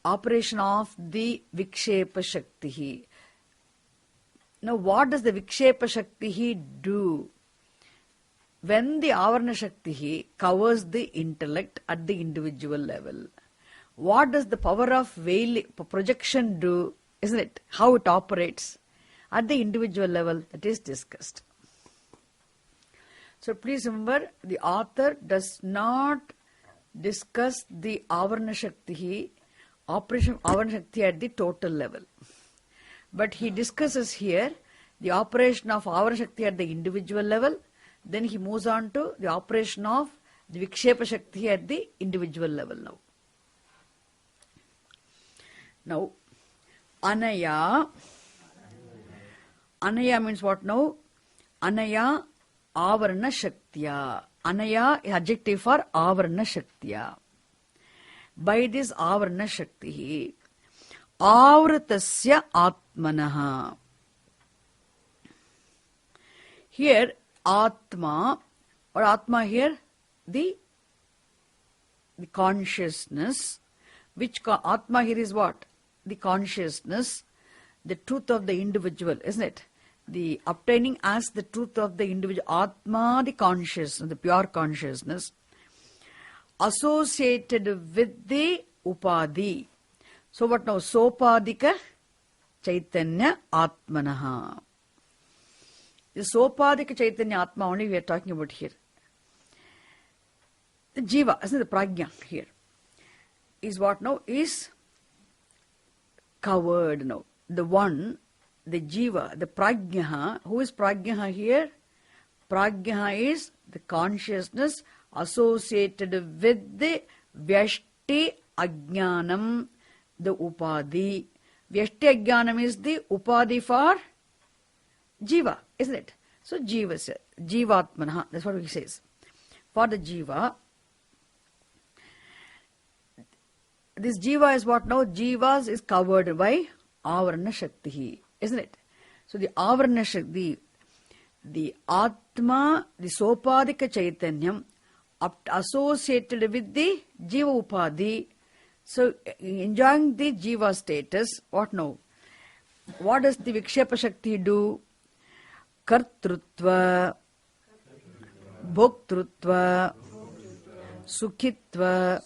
Speaker 1: operation of the Vikshepa Shakti. Now, what does the Vikshepa Shakti do? When the Avarana Shakti covers the intellect at the individual level, what does the power of projection do? Isn't it? How it operates at the individual level, that is discussed. So please remember, the author does not discuss the Avarana Shakti, operation of Avarana Shakti at the total level. But he discusses here the operation of Avarana Shakti at the individual level. Then he moves on to the operation of the Vikshepa Shakti at the individual level now. Now, Anaya. Anaya means what now? Anaya Avarana Shaktya. Anaya is adjective for Avarana Shaktya. By this Avarana Shakti, Avritasya Atmanaha. Here, Atma, or Atma here, the consciousness, which Atma here is what? The consciousness, the truth of the individual, isn't it? The obtaining as the truth of the individual, Atma, the consciousness, the pure consciousness, associated with the Upadhi. So what now? Sopadika Chaitanya Atmanaha. The Sopadika Chaitanya Atma only we are talking about here. The Jiva, isn't it? The Prajna here is what now? Is covered now. The one, the Jiva, the Prajna. Who is Prajna here? Prajna is the consciousness associated with the Vyashti Ajnanam, the Upadhi. Vyashti Ajnanam is the Upadhi for Jiva, isn't it? So Jiva, Jivatmanaha, that's what he says. For the Jiva, this Jiva is what now? Jivas is covered by Avarana Shakti, isn't it? So the Avarana Shakti, the Atma, the Sopadika Chaitanyam, associated with the Jiva Upadhi. So enjoying the Jiva status, what now? What does the Vikshepa Shakti do? Kartrutva, Bhoktrutva, Sukhitva,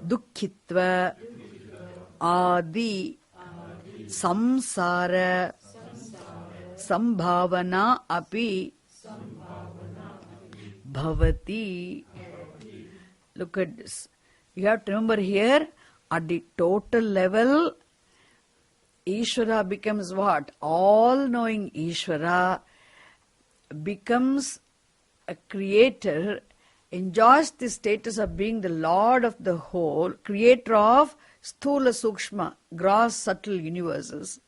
Speaker 1: Dukkhitva, Adi, Samsara, Sambhavana api Bhavati. Look at this. You have to remember here, at the total level, Ishvara becomes what? All-knowing Ishvara becomes a creator, enjoys the status of being the Lord of the whole, creator of Sthula Sukshma, gross subtle universes,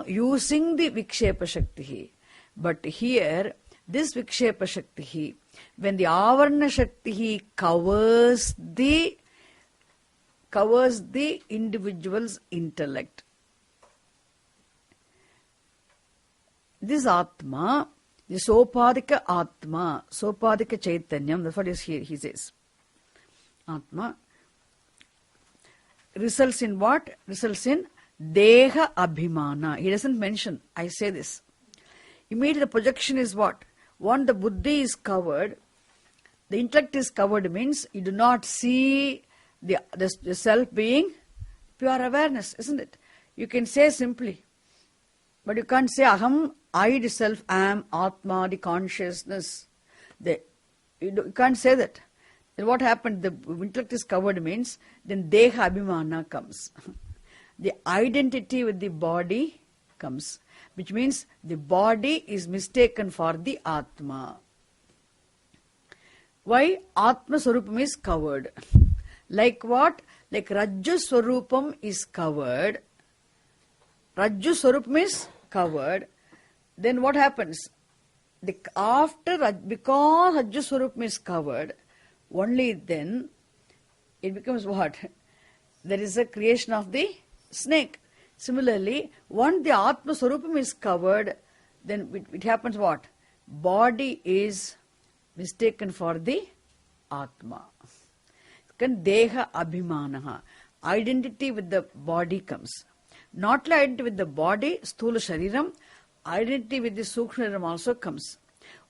Speaker 1: using the Vikshepa Shakti. But here, this Vikshepa Shakti, when the Avarana Shakti covers the individual's intellect, this Atma, the Sopadika Atma, Sopadika Chaitanyam, that's what is here, he says. Atma results in what? Results in Deha Abhimana. He doesn't mention, I say this. Immediately the projection is what? One, the Buddhi is covered, the intellect is covered means you do not see the self being pure awareness, isn't it? You can say simply, but you can't say Aham, I itself am Atma, the consciousness. You can't say that. Then what happened? The intellect is covered means then Deha Abhimana comes. The identity with the body comes, which means the body is mistaken for the Atma. Why? Atma Swarupam is covered. Like what? Like Rajju Swarupam is covered. Rajju Swarupam is covered. Then what happens? Because Rajju Swarupam is covered, only then it becomes what? There is a creation of the snake. Similarly, once the Atma Swarupam is covered, then it happens what? Body is mistaken for the Atma. Deha Abhimanaha. Identity with the body comes. Not like identity with the body, Sthula Shariram, identity with the Sukshma Shariram also comes.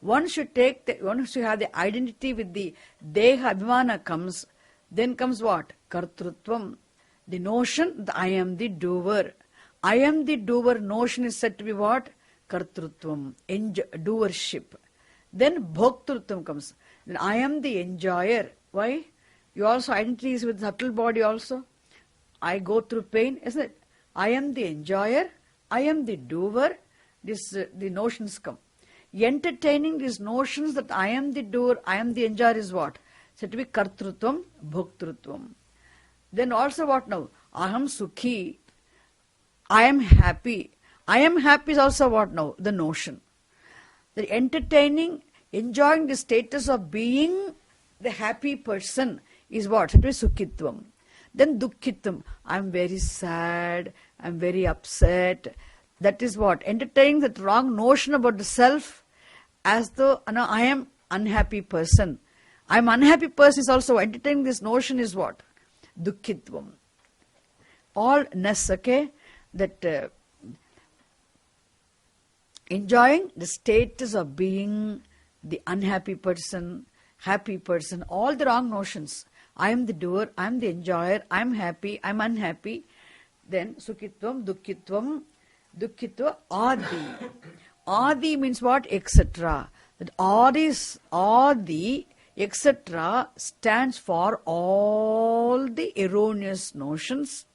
Speaker 1: One should have the identity with the Deha Abhimana comes, then comes what? Kartrutvam. The notion that I am the doer. I am the doer notion is said to be what? Kartrutvam, doership. Then Bhoktrutvam comes. Then I am the enjoyer. Why? You also identity is with subtle body also. I go through pain, isn't it? I am the enjoyer. I am the doer. The notions come. Entertaining these notions that I am the doer, I am the enjoyer is what? Said to be Kartrutvam, Bhoktrutvam. Then also what now? Aham Sukhi. I am happy. I am happy is also what now? The notion. The entertaining, enjoying the status of being the happy person is what? Said to be Sukhitvam. Then Dukkitvam. I am very sad. I am very upset. That is what? Entertaining that wrong notion about the self as though I am unhappy person. I am unhappy person is also entertaining this notion is what? Dukkitvam. All ness, okay? That enjoying the status of being the unhappy person, happy person, all the wrong notions. I am the doer, I am the enjoyer, I am happy, I am unhappy. Then Sukhitvam, Dukkitva, Adi. Adi means what? Etc. That Adi, etc. stands for all the erroneous notions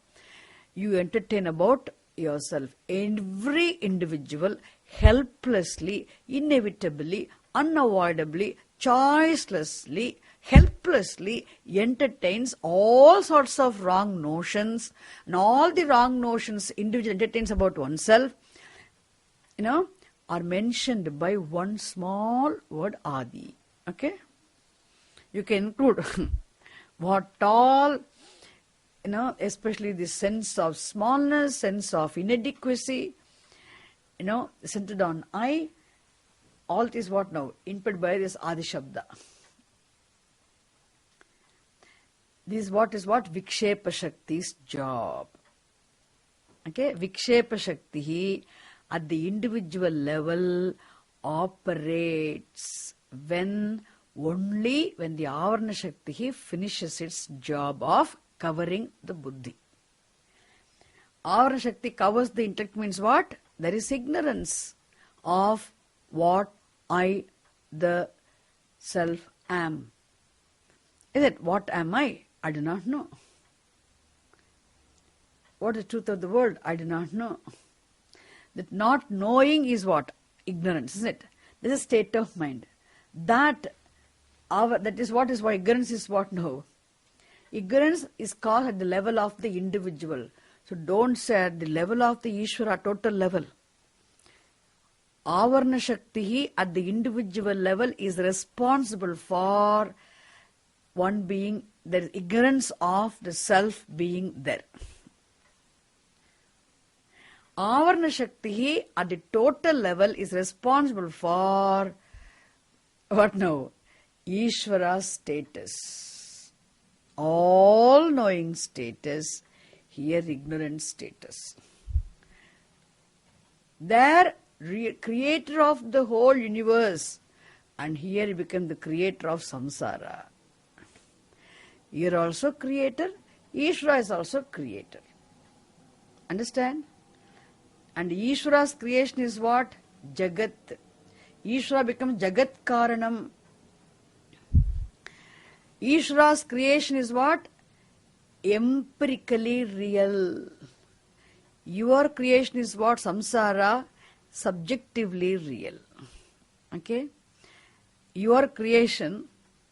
Speaker 1: you entertain about yourself. Every individual helplessly, inevitably, unavoidably, choicelessly, helplessly entertains all sorts of wrong notions, and all the wrong notions individual entertains about oneself, are mentioned by one small word Adi. Okay? You can include what all, especially the sense of smallness, sense of inadequacy, centered on I. All this what now? Input by this Adi Shabda. This what is what? Vikshepa Shakti's job. Okay? Vikshepa Shakti at the individual level operates only when the Avarana Shakti finishes its job of covering the Buddhi. Avarana Shakti covers the intellect means what? There is ignorance of what I, the self, am. Is it what am I? I do not know. What is the truth of the world? I do not know. That not knowing is what? Ignorance, isn't it? This is a state of mind. That is what ignorance is what now? Ignorance is caused at the level of the individual. So don't say at the level of the Ishvara, total level. Avarana Shakti at the individual level is responsible for one being, the ignorance of the self being there. Avarana Shakti at the total level is responsible for what now? Ishvara's status. All knowing status, here ignorant status. There, creator of the whole universe, and here he became the creator of samsara. Here also creator, Ishvara is also creator. Understand? And Ishvara's creation is what? Jagat. Ishvara becomes Jagat Karanam. Ishvara's creation is what? Empirically real. Your creation is what? Samsara, subjectively real. Okay? Your creation,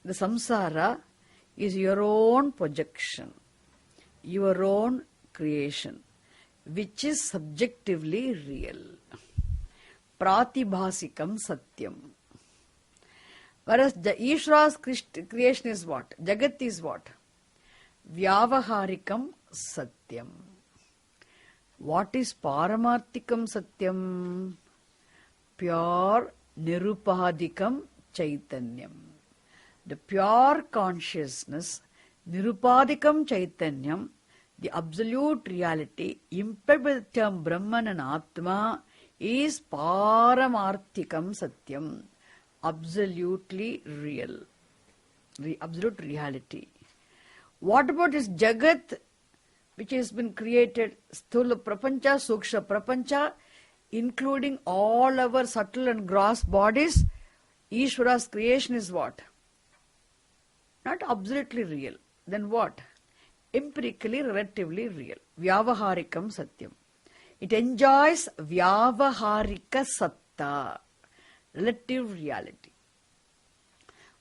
Speaker 1: the samsara, is your own projection, your own creation, which is subjectively real. Pratibhasikam satyam. Whereas Ishvara's creation is what? Jagat is what? Vyavaharikam satyam. What is Paramarthikam satyam? Pure Nirupadikam Chaitanyam. The pure consciousness, Nirupadikam Chaitanyam, the absolute reality, impeccable by the term Brahman and Atma, is Paramarthikam Satyam, absolutely real, absolute reality. What about this Jagat, which has been created, Sthula Prapancha, Suksha Prapancha, including all our subtle and gross bodies? Ishvara's creation is what? Not absolutely real. Then what? Empirically, relatively real. Vyavaharikam satyam. It enjoys vyavaharika satta, relative reality.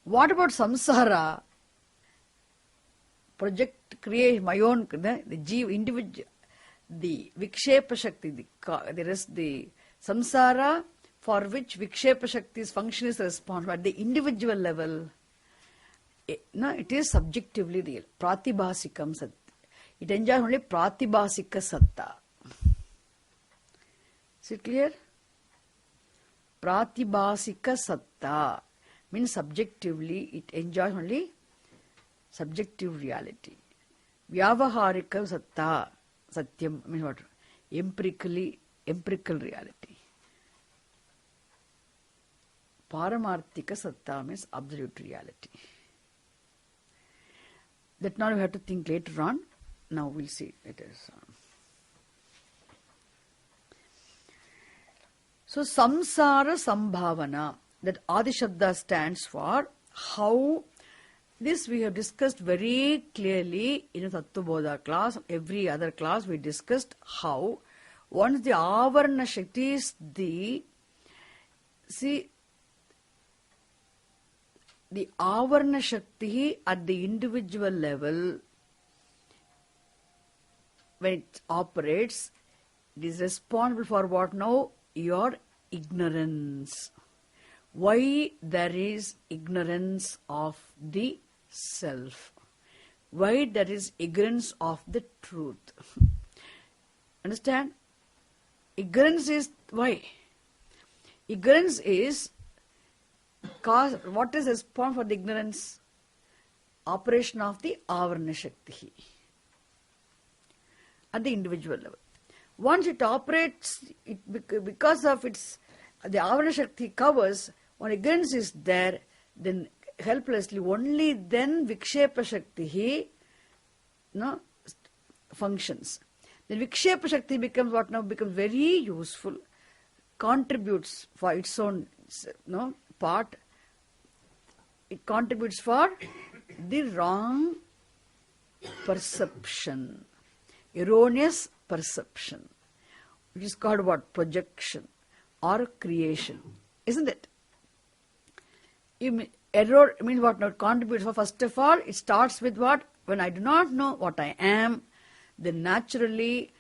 Speaker 1: What about samsara? Project, create my own, the jiva, individual, the vikshepa shakti, the samsara for which vikshepa shakti's function is responsible at the individual level. It is subjectively real. Pratibhasikam satta. It enjoys only pratibhasika satta. Is it clear? Pratibhasika satta means subjectively it enjoys only subjective reality. Vyavaharika satta, satyam means what? Empirical reality. Paramarthika satta means absolute reality. That now we have to think later on. Now we'll see. It is. So, samsara sambhavana, that Adi Shabda stands for how. This we have discussed very clearly in a Tattvabodha class. Every other class we discussed how once the Avarana Shakti is the Avarana Shakti at the individual level, when it operates, it is responsible for what now? Your ignorance. Why there is ignorance of the self? Why there is ignorance of the truth? Understand? Ignorance is why? Ignorance is cause. What is responsible for the ignorance? Operation of the Avarana Shakti at the individual level. Once it operates, because of its, the Avarana Shakti covers, when ignorance is there, then helplessly, only then Vikshepa Shakti functions. Then Vikshepa Shakti becomes what now? Becomes very useful, contributes for its own part. It contributes for the wrong perception, erroneous perception, which is called what? Projection or creation, isn't it? Error means what? Not contributes for. First of all, it starts with what? When I do not know what I am, then naturally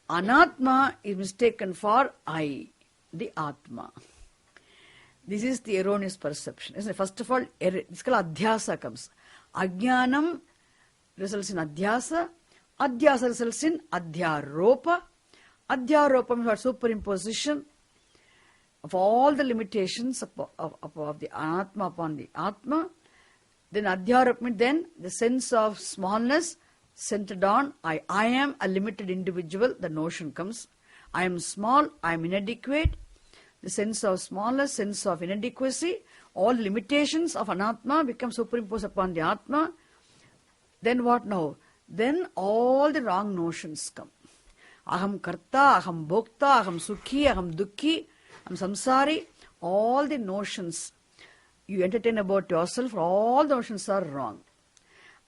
Speaker 1: Anatma is mistaken for I, the Atma. This is the erroneous perception, isn't it? First of all, it's called Adhyasa comes. Ajnanam results in Adhyasa. Adhyasa results in Adhyaropa. Adhyaropa means what? Superimposition of all the limitations of the Anatma upon the Atma. Then Adhyaropa means then the sense of smallness centered on I. I am a limited individual. The notion comes. I am small. I am inadequate. The sense of smallness, sense of inadequacy, all limitations of Anatma become superimposed upon the Atma. Then what now? Then all the wrong notions come. Aham karta, aham bhokta, aham sukhi, aham dukhi, aham samsari. All the notions you entertain about yourself, all the notions are wrong.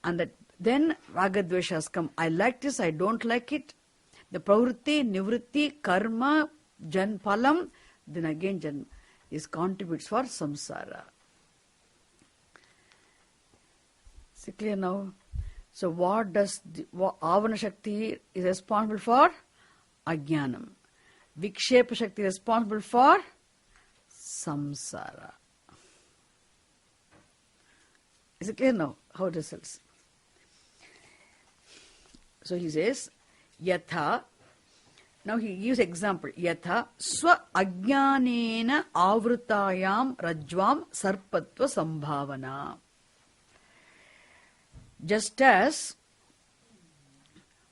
Speaker 1: And then ragadveshas come. I like this, I don't like it. The pravritti, nivritti, karma, phalam, then again this contributes for samsara. Is it clear now? So what does Avarana Shakti is responsible for? Ajnanam. Vikshepa Shakti is responsible for samsara. Is it clear now how it results? So he says, Yatha. Now he gives example. Yatha swa ajnanena avrutayam rajvam sarpatva sambhavana. Just as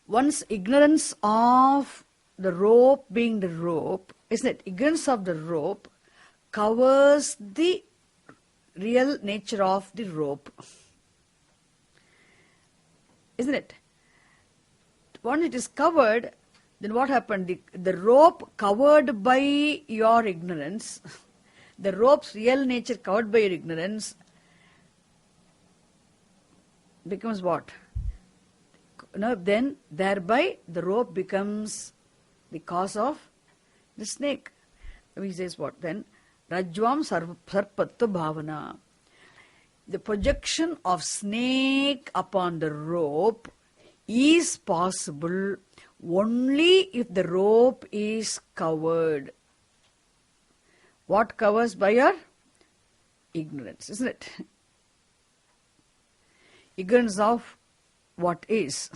Speaker 1: one's ignorance of the rope being the rope, isn't it? Ignorance of the rope covers the real nature of the rope. Isn't it? Once it is covered, then what happened? The rope covered by your ignorance, the rope's real nature covered by your ignorance, becomes what? Then thereby the rope becomes the cause of the snake. He says what then? Rajvam sarpatva bhavana. The projection of snake upon the rope is possible only if the rope is covered. What covers? By your ignorance, isn't it? Ignorance of what is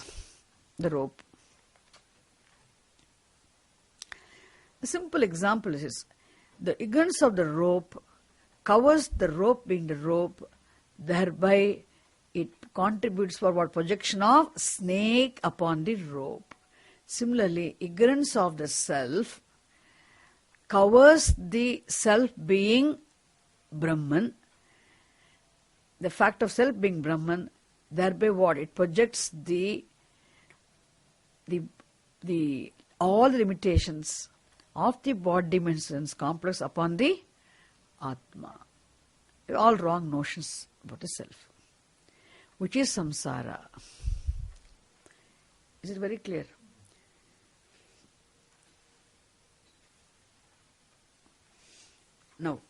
Speaker 1: the rope. A simple example is the ignorance of the rope covers the rope being the rope, thereby it contributes for what? Projection of snake upon the rope. Similarly, ignorance of the self covers the self being Brahman, the fact of self being Brahman, thereby what? It projects all the limitations of the body dimensions complex upon the Atma. All wrong notions about the self, which is samsara. Is it very clear? Now,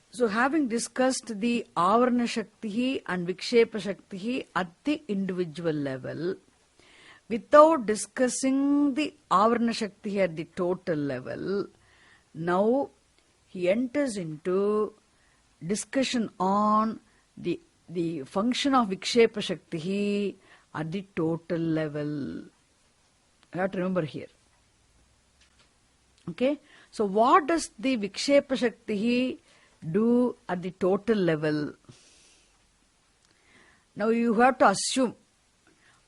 Speaker 1: so having discussed the Avarana Shakti and Vikshepa Shakti at the individual level, without discussing the Avarana Shakti at the total level, now he enters into discussion on the function of Vikshepa Shakti at the total level. You have to remember here. Okay? So what does the Vikshepa Shakti do at the total level? Now you have to assume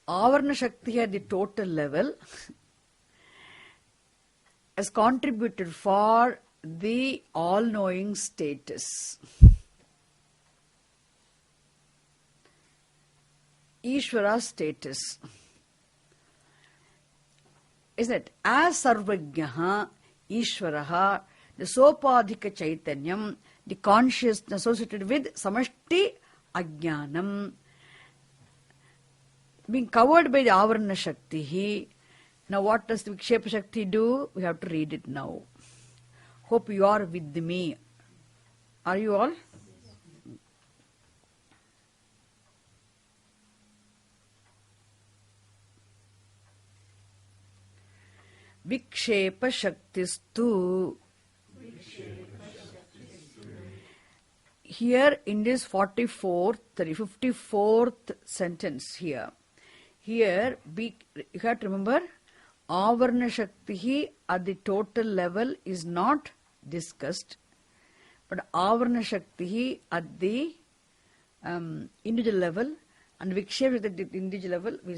Speaker 1: Avarana Shakti at the total level has contributed for the all-knowing status. Ishvara status. Isn't it? As Sarvajnaha, Ishvaraha, the Sopadhika Chaitanyam, the consciousness associated with Samashti Ajnanam, being covered by the Avarana Shakti. Now what does the Vikshepa Shakti do? We have to read it now. Hope you are with me. Are you all? Vikshepa Shaktistu. Here in this 54th sentence here, you have to remember Avarana Shakti at the total level is not discussed, but Avarana Shakti at the individual level and Vikshepa at the individual level we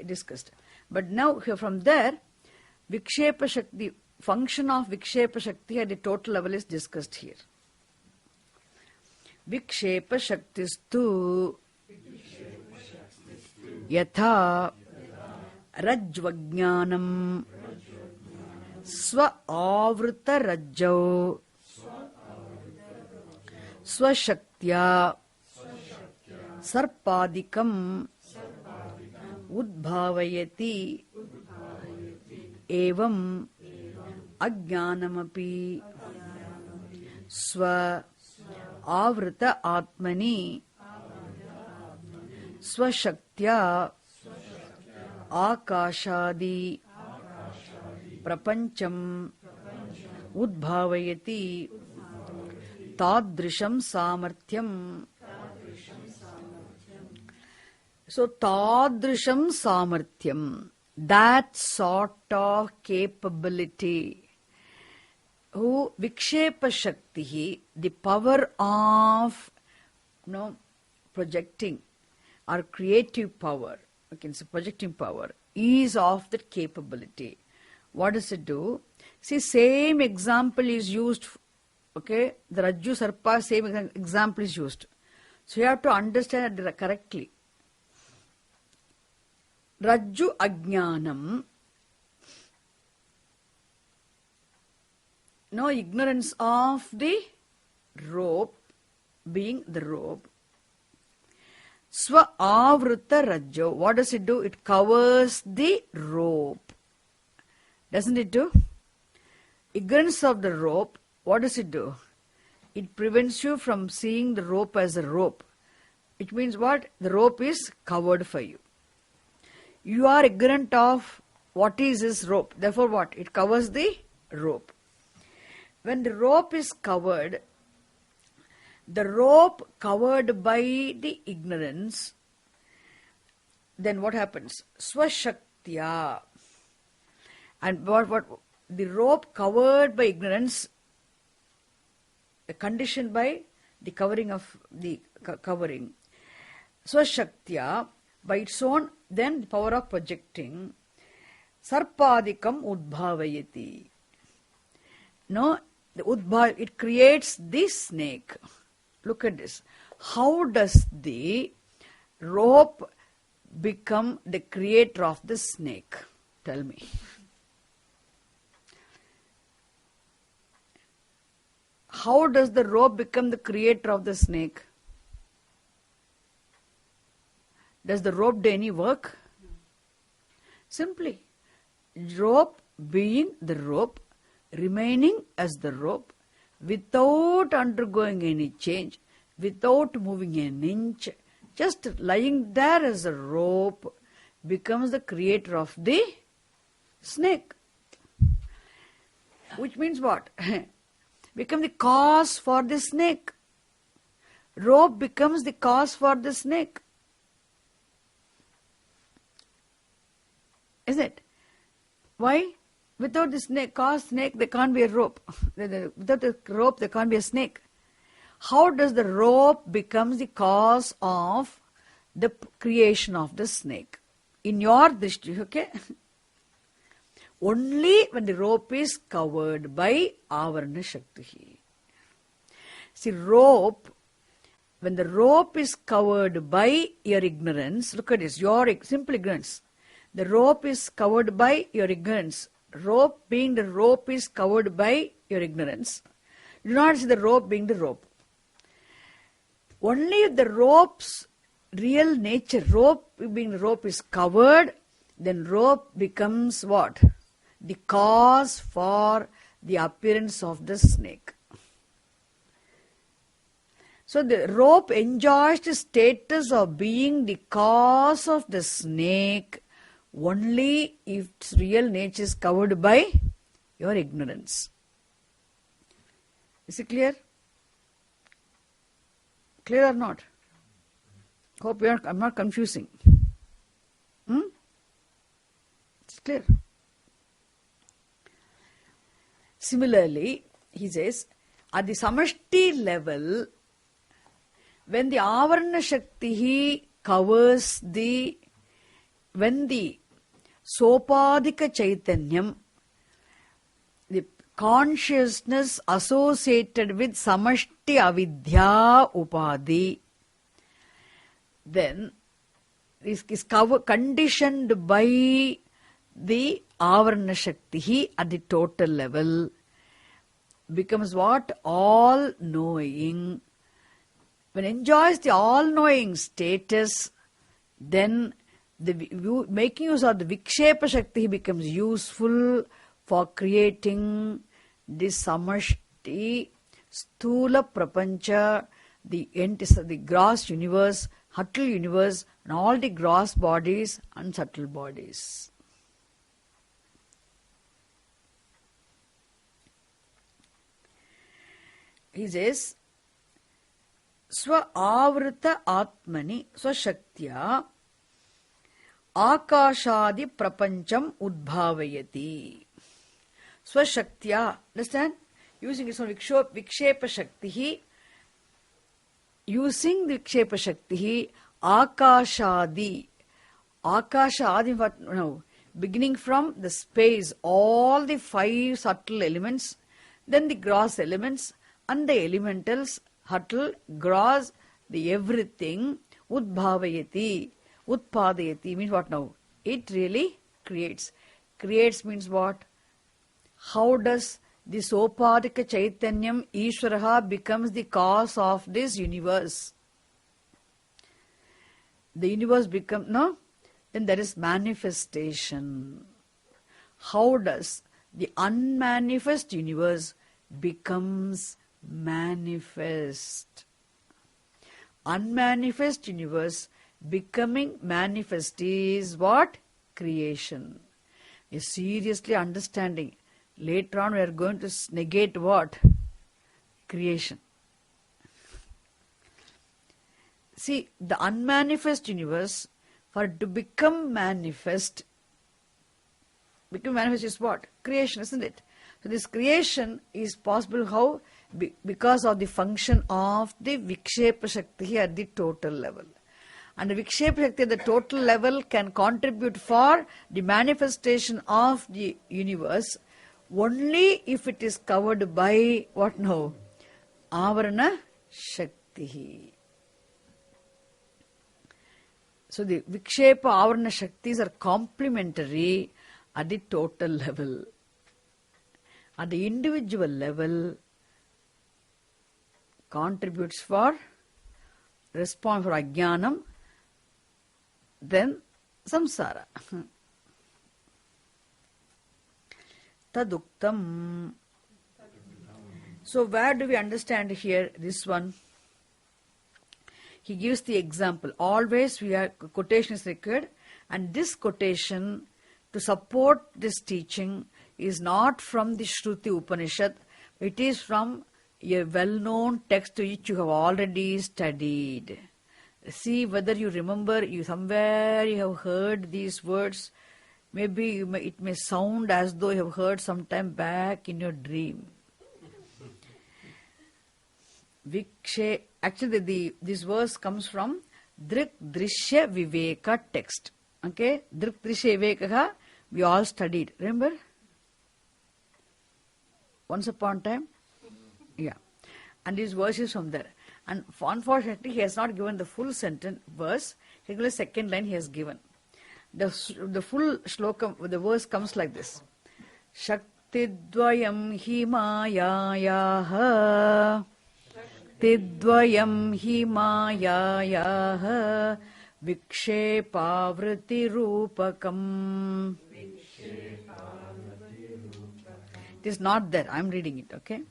Speaker 1: discussed. But now here from there, Vikshepa Shakti, function of Vikshepa Shakti at the total level is discussed here. Vikshepa Shaktistu Yatha Rajvajnanam Swa Avrita Rajau Swashaktya Sarpadikam Udbhavayati evam ajnanamapi swa avrita atmani swashaktya akashadi prapancham udbhavayati tadrisham samarthyam. So tadrisham samarthyam, that sort of capability, who vikshepa shakti, the power of projecting or creative power, okay, so projecting power is of that capability. What does it do? See, same example is used, okay, the Rajju Sarpa, same example is used. So you have to understand it correctly. Rajju Ajnanam, no ignorance of the rope, being the rope. Swa Avrita Rajju, what does it do? It covers the rope. Doesn't it do? Ignorance of the rope, what does it do? It prevents you from seeing the rope as a rope. It means what? The rope is covered for you. You are ignorant of what is this rope. Therefore what? It covers the rope. When the rope is covered, the rope covered by the ignorance, then what happens? Swashaktya. And what the rope covered by ignorance, conditioned by the covering of the covering. Swashaktya, by its own, then the power of projecting, sarpadikam udbhavayati. No, it creates this snake. Look at this. How does the rope become the creator of the snake? Tell me. How does the rope become the creator of the snake? Does the rope do any work? No. Simply, rope being the rope, remaining as the rope, without undergoing any change, without moving an inch, just lying there as a rope, becomes the creator of the snake. Which means what? Become the cause for the snake. Rope becomes the cause for the snake. Isn't it? Why? Without the snake, there can't be a rope. Without the rope, there can't be a snake. How does the rope become the cause of the creation of the snake? In your drishti, okay? Only when the rope is covered by avarana shakti. See, when the rope is covered by your ignorance, look at this, your simple ignorance. The rope is covered by your ignorance. Rope being the rope is covered by your ignorance. You do not see the rope being the rope. Only if the rope's real nature, rope being the rope is covered, then rope becomes what? The cause for the appearance of the snake. So the rope enjoys the status of being the cause of the snake only if its real nature is covered by your ignorance. Is it clear? Clear or not? Hope I'm not confusing. It's clear. Similarly, he says, at the samashti level, when the avarana shakti covers when the sopadika chaitanyam, the consciousness associated with samashti avidya upadhi, then this is conditioned by the avarana shakti at the total level, becomes what? All-knowing. When enjoys the all-knowing status, then making use of the Vikshepa Shakti becomes useful for creating this Samashti, Sthula Prapancha, the gross universe, subtle universe, and all the gross bodies and subtle bodies. He says, Swa Avrita Atmani Swashaktya Akashadi Prapancham Udbhavayati. Swashaktya, understand? Using its own Vikshepa Shakti, using the Vikshepa Shakti, Akashadi. Akashadi, what now? Beginning from the space, all the 5 subtle elements, then the gross elements, and the elementals, subtle, gross, the everything, Udbhavayati. Utpadayati means what now? It really creates. Creates means what? How does this Sopadika Chaitanyam Ishvaraha becomes the cause of this universe? The universe becomes, no? Then there is manifestation. How does the unmanifest universe becomes manifest? Unmanifest universe becoming manifest is what? Creation. You seriously understanding. Later on we are going to negate what? Creation. See, the unmanifest universe, for it to become manifest is what? Creation, isn't it? So this creation is possible how? Because of the function of the Vikshepa Shakti at the total level. And the Vikshepa Shakti at the total level can contribute for the manifestation of the universe only if it is covered by what now? Avarana Shakti. So the Vikshepa Avarana Shaktis are complementary at the total level. At the individual level, contributes for response for Ajnanam, then samsara. Taduktam. So where do we understand here this one? He gives the example. Always we are quotation is required, and this quotation to support this teaching is not from the Shruti Upanishad. It is from a well-known text which you have already studied. See whether you remember, somewhere you have heard these words. Maybe it may sound as though you have heard sometime back in your dream. Actually, this verse comes from Drik Drishya Viveka text. Okay? Drik Drishya Viveka we all studied. Remember? Once upon a time? Yeah. And this verse is from there. And unfortunately, he has not given the full sentence verse. He given the second line he has given. The full shloka, the verse comes like this. Shaktidvayam hi mayayaha Tidvayam hi mayayaha Vikshepavriti rupakam. It is not there. I am reading it, okay?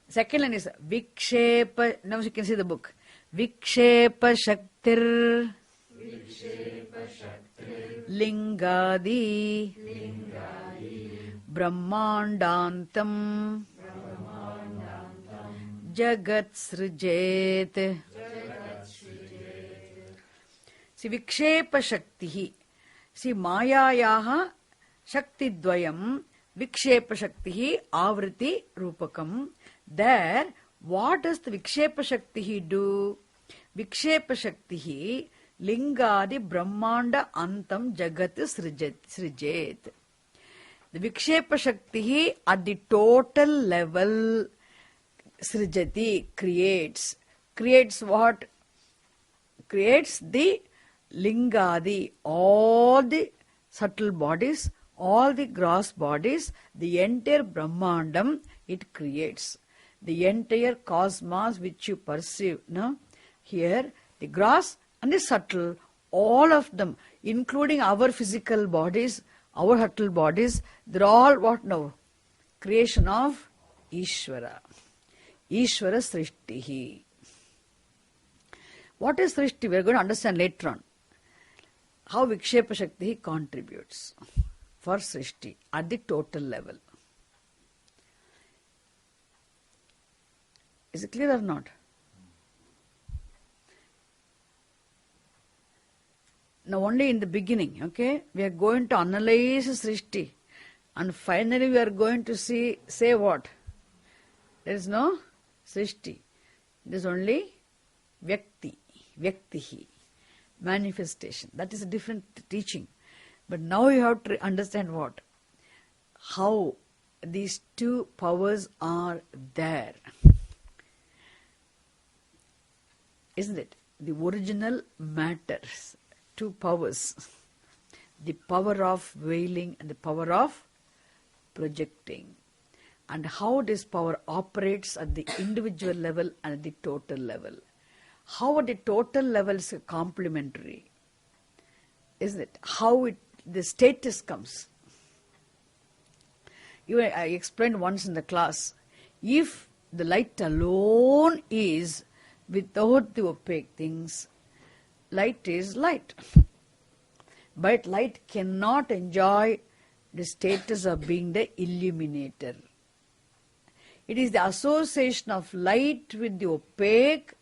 Speaker 1: Second line is Vikshepa. Now you can see the book. Vikshepa Shaktir Lingadi Brahmandantam Jagat Srijet. See, Vikshepa Shakti. See, Mayayaha Shakti Dvayam Vikshepa Shakti Avriti Rupakam. There, what does the Vikshepa Shakti do? Vikshepa Shakti Lingadi Brahmanda Antam Jagat Srijet. The Vikshepa Shakti at the total level Srijati creates. Creates what? Creates the Lingadi, all the subtle bodies, all the gross bodies, the entire Brahmandam it creates. The entire cosmos which you perceive. No? Here, the gross and the subtle, all of them, including our physical bodies, our subtle bodies, they're all what now? Creation of Ishvara. Ishvara Srishtihi. What is Srishti? We are going to understand later on how Vikshepa Shakti contributes for Srishti at the total level. Is it clear or not? Now only in the beginning, okay, we are going to analyze Srishti, and finally we are going to say what? There is no Srishti. There is only Vyaktihi, manifestation. That is a different teaching. But now you have to understand what? How these two powers are there. Isn't it? The original matters. Two powers. The power of veiling and the power of projecting. And how this power operates at the individual level and at the total level. How at the total level is complementary. Isn't it? How the status comes. I explained once in the class, if the light alone is without the opaque things, light is light. But light cannot enjoy the status of being the illuminator. It is the association of light with the opaque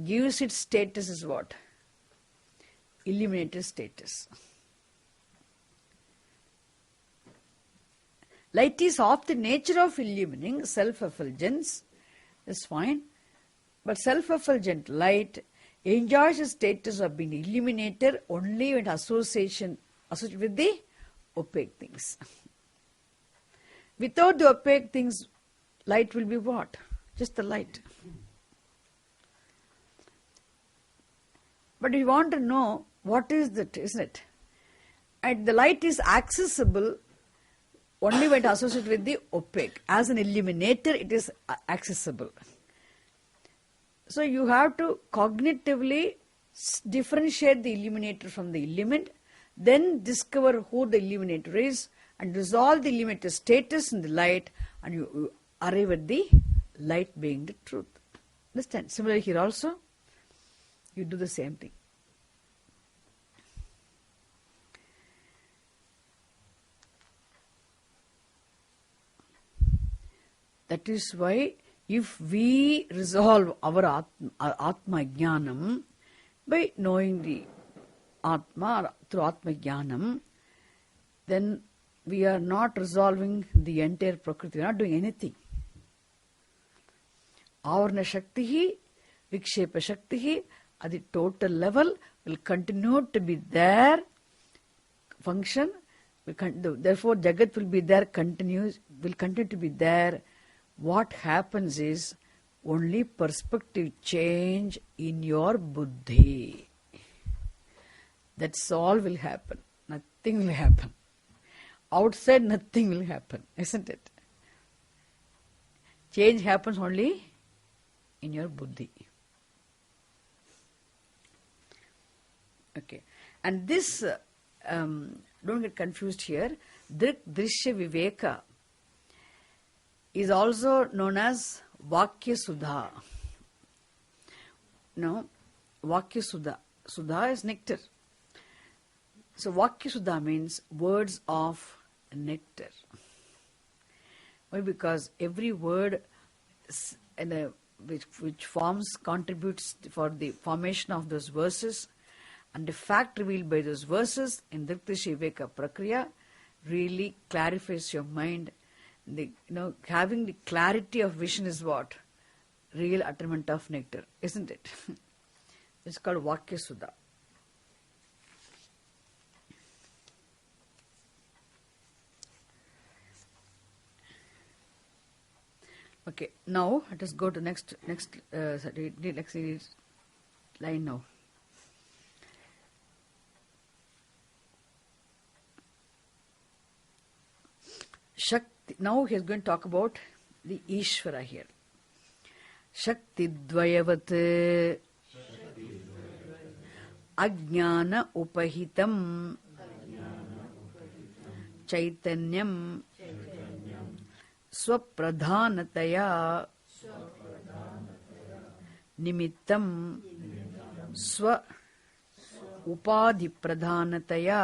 Speaker 1: gives its status as what? Illuminator status. Light is of the nature of illumining, self-effulgence, that's fine. But self-effulgent light enjoys the status of being illuminator only when associated with the opaque things. Without the opaque things, light will be what? Just the light. But you want to know what is that, isn't it? And the light is accessible only when associated with the opaque. As an illuminator, it is accessible. So you have to cognitively differentiate the illuminator from the illumined, then discover who the illuminator is, and resolve the illuminator status in the light, and you arrive at the light being the truth. Understand? Similarly here also, you do the same thing. That is why if we resolve our Atma Jnanam by knowing the Atma through Atma Jnanam, then we are not resolving the entire Prakriti, we are not doing anything. Avarna Shakti, Vikshepa Shakti at the total level will continue to be there, function, therefore Jagat will be there, will continue to be there. What happens is only perspective change in your buddhi. That's all will happen. Nothing will happen. Outside nothing will happen, isn't it? Change happens only in your buddhi. Okay. And this, don't get confused here, Drik Drishya Viveka is also known as Vakya Sudha. No, Vakya Sudha. Sudha is nectar. So Vakya Sudha means words of nectar. Why? Because every word which forms contributes for the formation of those verses, and the fact revealed by those verses in Drik-Drishya Viveka Prakriya really clarifies your mind. Having the clarity of vision is what? Real utterment of nectar, isn't it? It's called Vakya Sudha. Okay, now let us go to next line now. Shakti. Now he is going to talk about the Ishvara here. Shakti Dvayavat Ajnana upahitam chaitanyam swapradhanataya nimittam swa upadhipradhanataya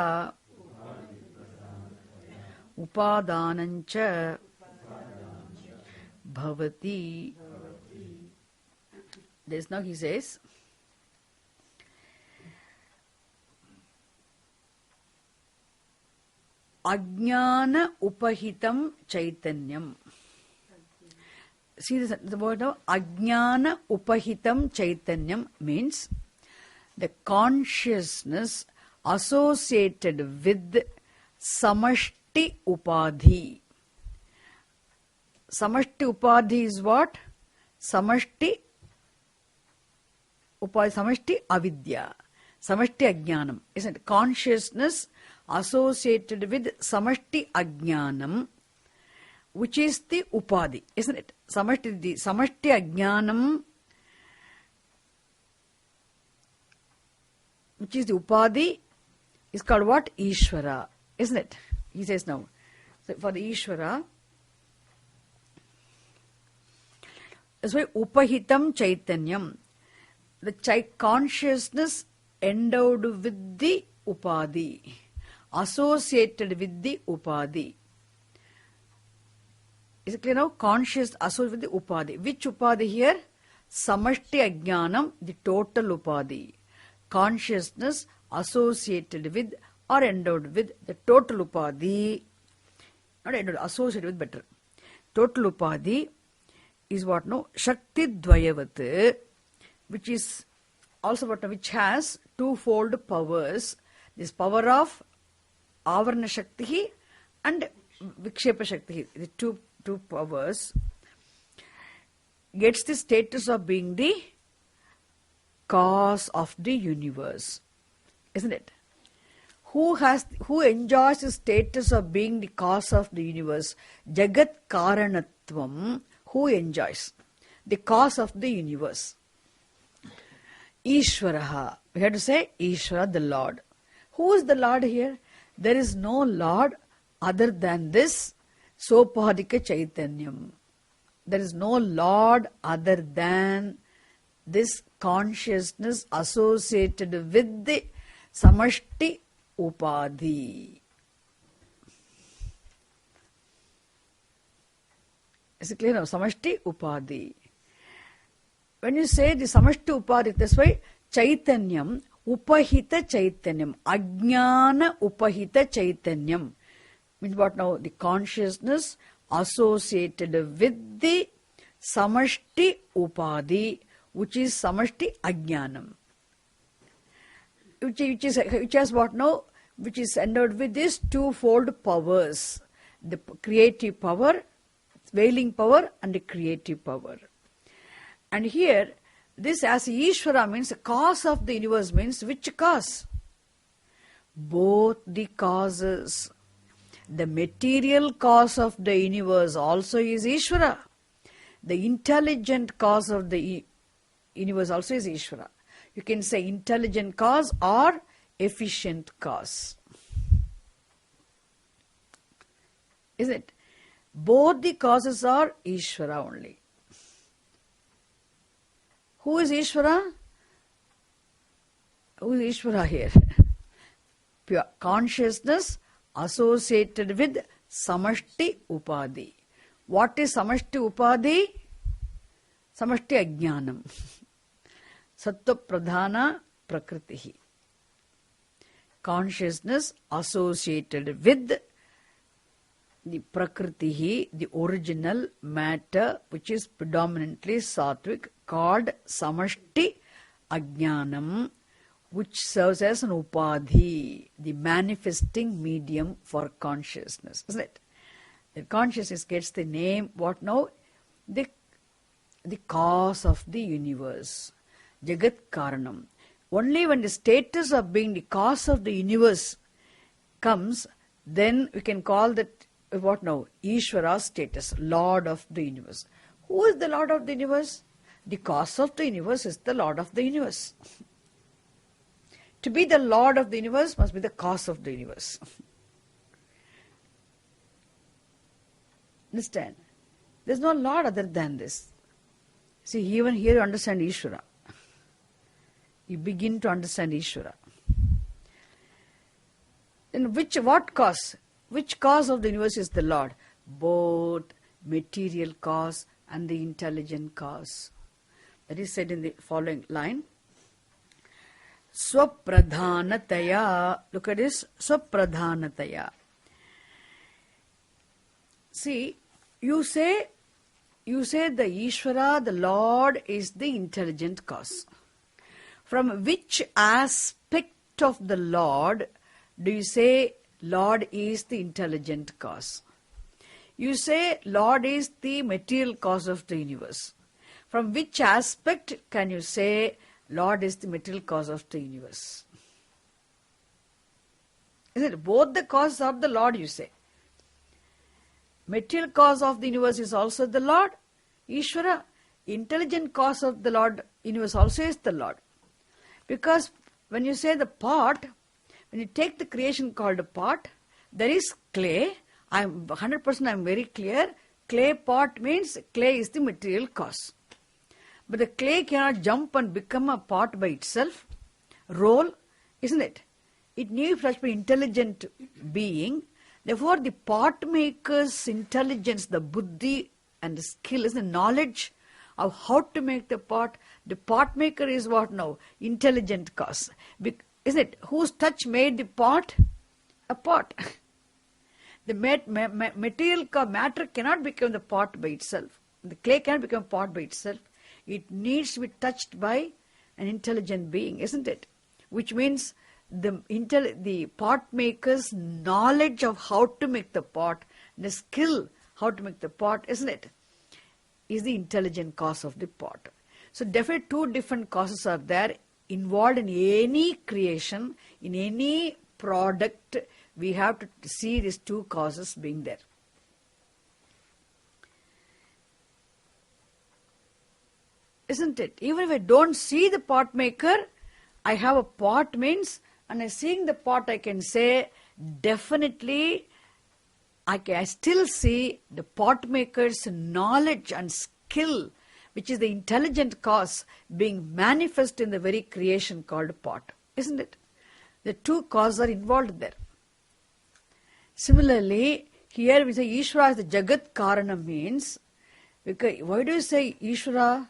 Speaker 1: upadanancha bhavati. This now he says, Ajnana upahitam chaitanyam. See this, the word of Ajnana upahitam chaitanyam means the consciousness associated with samashti upadhi. Samashti upadhi is what? Samashti avidya. Samashti ajnanam. Isn't it? Consciousness associated with samashti ajnanam, which is the upadhi. Isn't it? Samashti ajnanam, which is the upadhi, is called what? Ishvara. Isn't it? He says now. So for the Ishvara, that's why upahitam chaitanyam. The consciousness endowed with the upadhi, associated with the upadhi. Is it clear now? Conscious associated with the upadhi. Which upadhi here? Samashti ajnanam, the total upadhi. Consciousness associated with or endowed with the total upadhi. Not endowed, associated with better. Total upadhi is what? No? Shakti dvayavat, which is also what? Which has twofold powers. This power of Avarana Shakti and Vikshepa Shakti. The two powers gets the status of being the cause of the universe. Isn't it? Who enjoys the status of being the cause of the universe? Jagat Karanatvam. Who enjoys the cause of the universe? Ishvaraha. We have to say Ishvara, the Lord. Who is the Lord here? There is no Lord other than this Sopadika Chaitanyam. There is no Lord other than this consciousness associated with the Samashti Upadhi. Is it clear now? Samashti Upadhi. When you say the Samashti Upadhi, that's why Chaitanyam, Upahita Chaitanyam, Ajnana Upahita Chaitanyam. Means what now? The consciousness associated with the Samashti Upadhi, which is Samashti Ajnanam. Which has what now? Which is endowed with these twofold powers. The creative power, veiling power and the creative power. And here, this as Ishvara means the cause of the universe means which cause? Both the causes. The material cause of the universe also is Ishvara. The intelligent cause of the universe also is Ishvara. You can say intelligent cause or efficient cause. Is it? Both the causes are Ishvara only. Who is Ishvara? Who is Ishvara here? Pure consciousness associated with Samashti Upadhi. What is Samashti Upadhi? Samashti Ajnanam. Sattva Pradhana Prakritihi. Consciousness associated with the Prakritihi, the original matter, which is predominantly Sattvic, called Samashti Ajnanam, which serves as an upadhi, the manifesting medium for consciousness, isn't it? The consciousness gets the name, what now? The cause of the universe, Jagat Karanam. Only when the status of being the cause of the universe comes, then we can call that, what now? Ishvara status, Lord of the universe. Who is the Lord of the universe? The cause of the universe is the Lord of the universe. To be the Lord of the universe must be the cause of the universe. Understand? There's no Lord other than this. See, even here you understand Ishvara. You begin to understand Ishvara. Then what cause? Which cause of the universe is the Lord? Both material cause and the intelligent cause. That is said in the following line. Swapradhanataya. Look at this. Swapradhanataya. See, you say the Ishvara, the Lord, is the intelligent cause. From which aspect of the Lord do you say Lord is the intelligent cause? You say Lord is the material cause of the universe. From which aspect can you say Lord is the material cause of the universe? Is it both the causes of the Lord, you say? Material cause of the universe is also the Lord, Ishvara. Intelligent cause of the Lord, universe also is the Lord. Because when you say the pot, when you take the creation called a pot, there is clay. I'm 100% I'm very clear. Clay pot means clay is the material cause. But the clay cannot jump and become a pot by itself, roll, isn't it? It needs such an intelligent being. Therefore, the pot maker's intelligence, the buddhi and the skill is the knowledge of how to make the pot. The pot maker is what now? Intelligent cause. Isn't it? Whose touch made the pot? A pot. The material matter cannot become the pot by itself. The clay cannot become pot by itself. It needs to be touched by an intelligent being, isn't it? Which means the pot maker's knowledge of how to make the pot, the skill how to make the pot, isn't it? Is the intelligent cause of the pot. So definitely two different causes are there involved in any creation, in any product. We have to see these two causes being there. Isn't it? Even if I don't see the pot maker, I have a pot means, and I seeing the pot, I can say definitely I still see the pot maker's knowledge and skill, which is the intelligent cause, being manifest in the very creation called pot. Isn't it? The two causes are involved there. Similarly, here we say Ishvara is the Jagat Karana means, because why do you say Ishvara?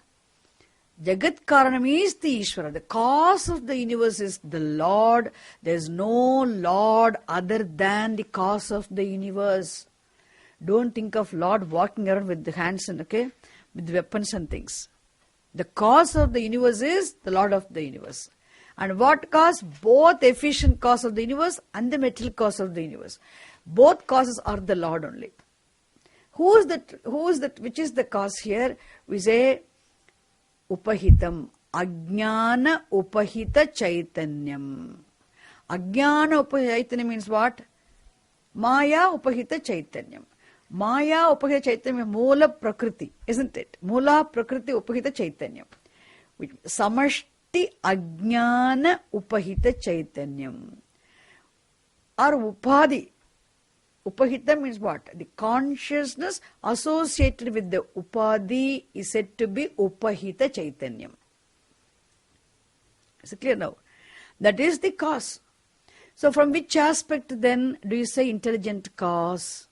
Speaker 1: Jagat Karanam is the Ishvara. The cause of the universe is the Lord. There is no Lord other than the cause of the universe. Don't think of Lord walking around with the hands and with weapons and things. The cause of the universe is the Lord of the universe. And what cause? Both efficient cause of the universe and the material cause of the universe. Both causes are the Lord only. Who is that? Which is the cause here? We say Upahitam, Ajnana Upahita Chaitanyam. Ajnana Upahita Chaitanyam means what? Maya Upahita Chaitanyam. Maya Upahita Chaitanyam, Moola Prakriti, isn't it? Moola Prakriti Upahita Chaitanyam. Samashti Ajnana Upahita Chaitanyam. Or Upadhi. Upahita means what? The consciousness associated with the Upadhi is said to be Upahita Chaitanyam. Is it clear now? That is the cause. So from which aspect then do you say intelligent cause?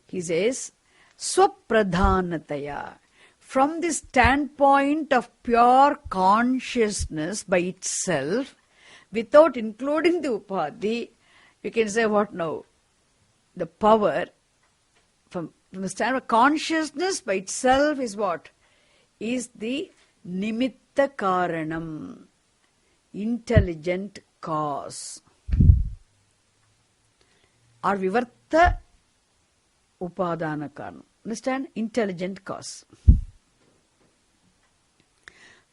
Speaker 1: He says, Swapradhanataya. From the standpoint of pure consciousness by itself, without including the Upadhi, you can say what now? The power from the standpoint of consciousness by itself is what? Is the nimitta karanam, intelligent cause. Or vivarta upadana karanam. Understand? Intelligent cause.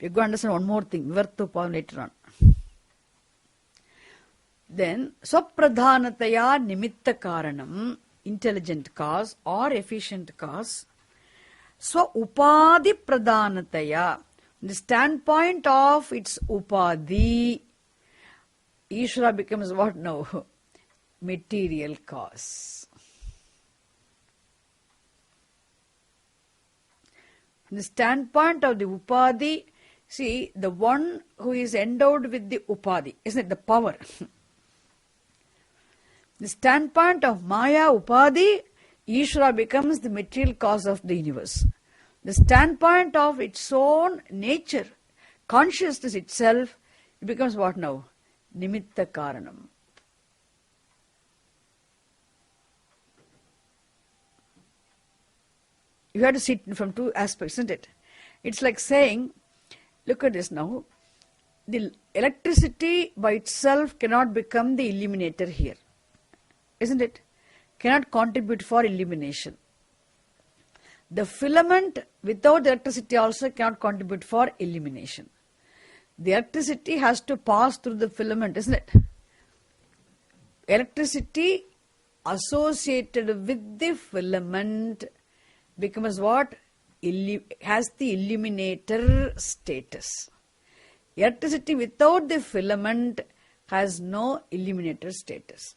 Speaker 1: We're going to understand one more thing. Vivarta upadana later on. Then, Swapradhanataya nimitta karanam, intelligent cause or efficient cause. Swa upadhi pradhanataya, the standpoint of its upadhi, Ishvara becomes what now? Material cause. From the standpoint of the Upadhi, see, the one who is endowed with the Upadhi, isn't it, the power? The standpoint of Maya Upadhi, Ishvara becomes the material cause of the universe. The standpoint of its own nature, consciousness itself, it becomes what now? Nimitta Karanam. You have to see it from two aspects, isn't it? It's like saying, look at this now, the electricity by itself cannot become the illuminator here, isn't it? Cannot contribute for illumination. The filament without the electricity also cannot contribute for illumination. The electricity has to pass through the filament, isn't it? Electricity associated with the filament becomes what? Has the illuminator status. Electricity without the filament has no illuminator status.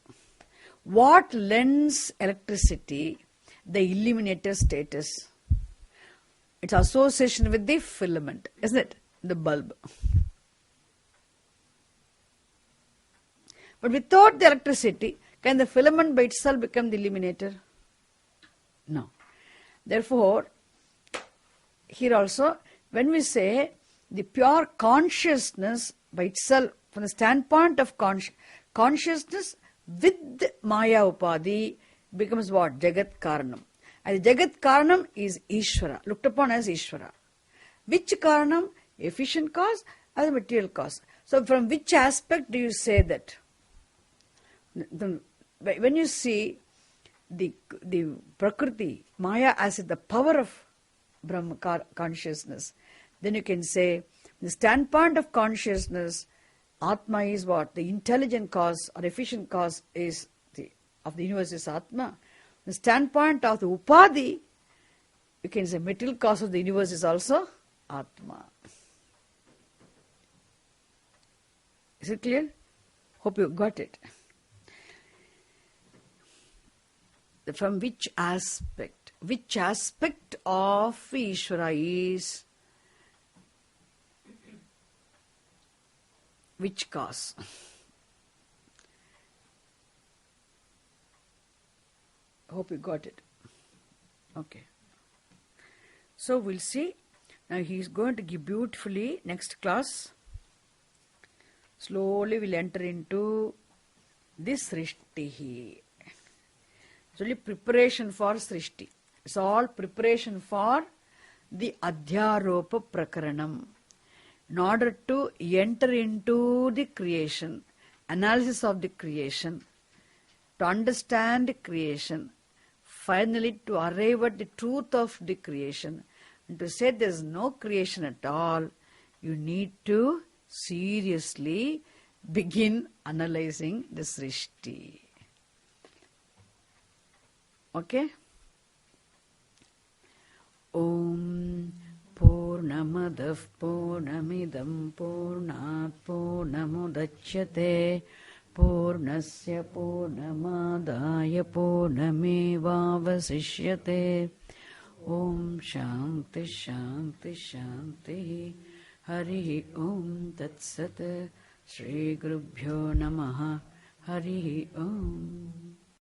Speaker 1: What lends electricity the illuminator status? Its association with the filament, isn't it? The bulb. But without the electricity, can the filament by itself become the illuminator? No. Therefore, here also, when we say the pure consciousness by itself, from the standpoint of consciousness with Maya Upadhi, becomes what? Jagat Karanam. And the Jagat Karanam is Ishvara, looked upon as Ishvara. Which Karanam? Efficient cause or the material cause? So from which aspect do you say that? When you see the Prakriti, Maya as the power of Brahma consciousness, then you can say the standpoint of consciousness, Atma is what? The intelligent cause or efficient cause is of the universe is Atma. The standpoint of the Upadhi, you can say material cause of the universe is also Atma. Is it clear? Hope you got it. From which aspect? Which aspect of Ishvara is which cause? Hope you got it. Okay. So we'll see. Now he is going to give beautifully next class. Slowly we'll enter into this Srishti. It's only preparation for Srishti. It's all preparation for the Adhyaropa Prakaranam. In order to enter into the creation, analysis of the creation, to understand creation, finally to arrive at the truth of the creation, and to say there is no creation at all, you need to seriously begin analyzing the Srishti. Okay? Om Purnamadav Purnamidam Purnat Purnamudachyate Purnasya Purnamadaya Purnamevavasishyate. Om Shanti Shanti Shanti. Hari Om Tat Sat. Shri Gurubhyo Namaha. Hari Om.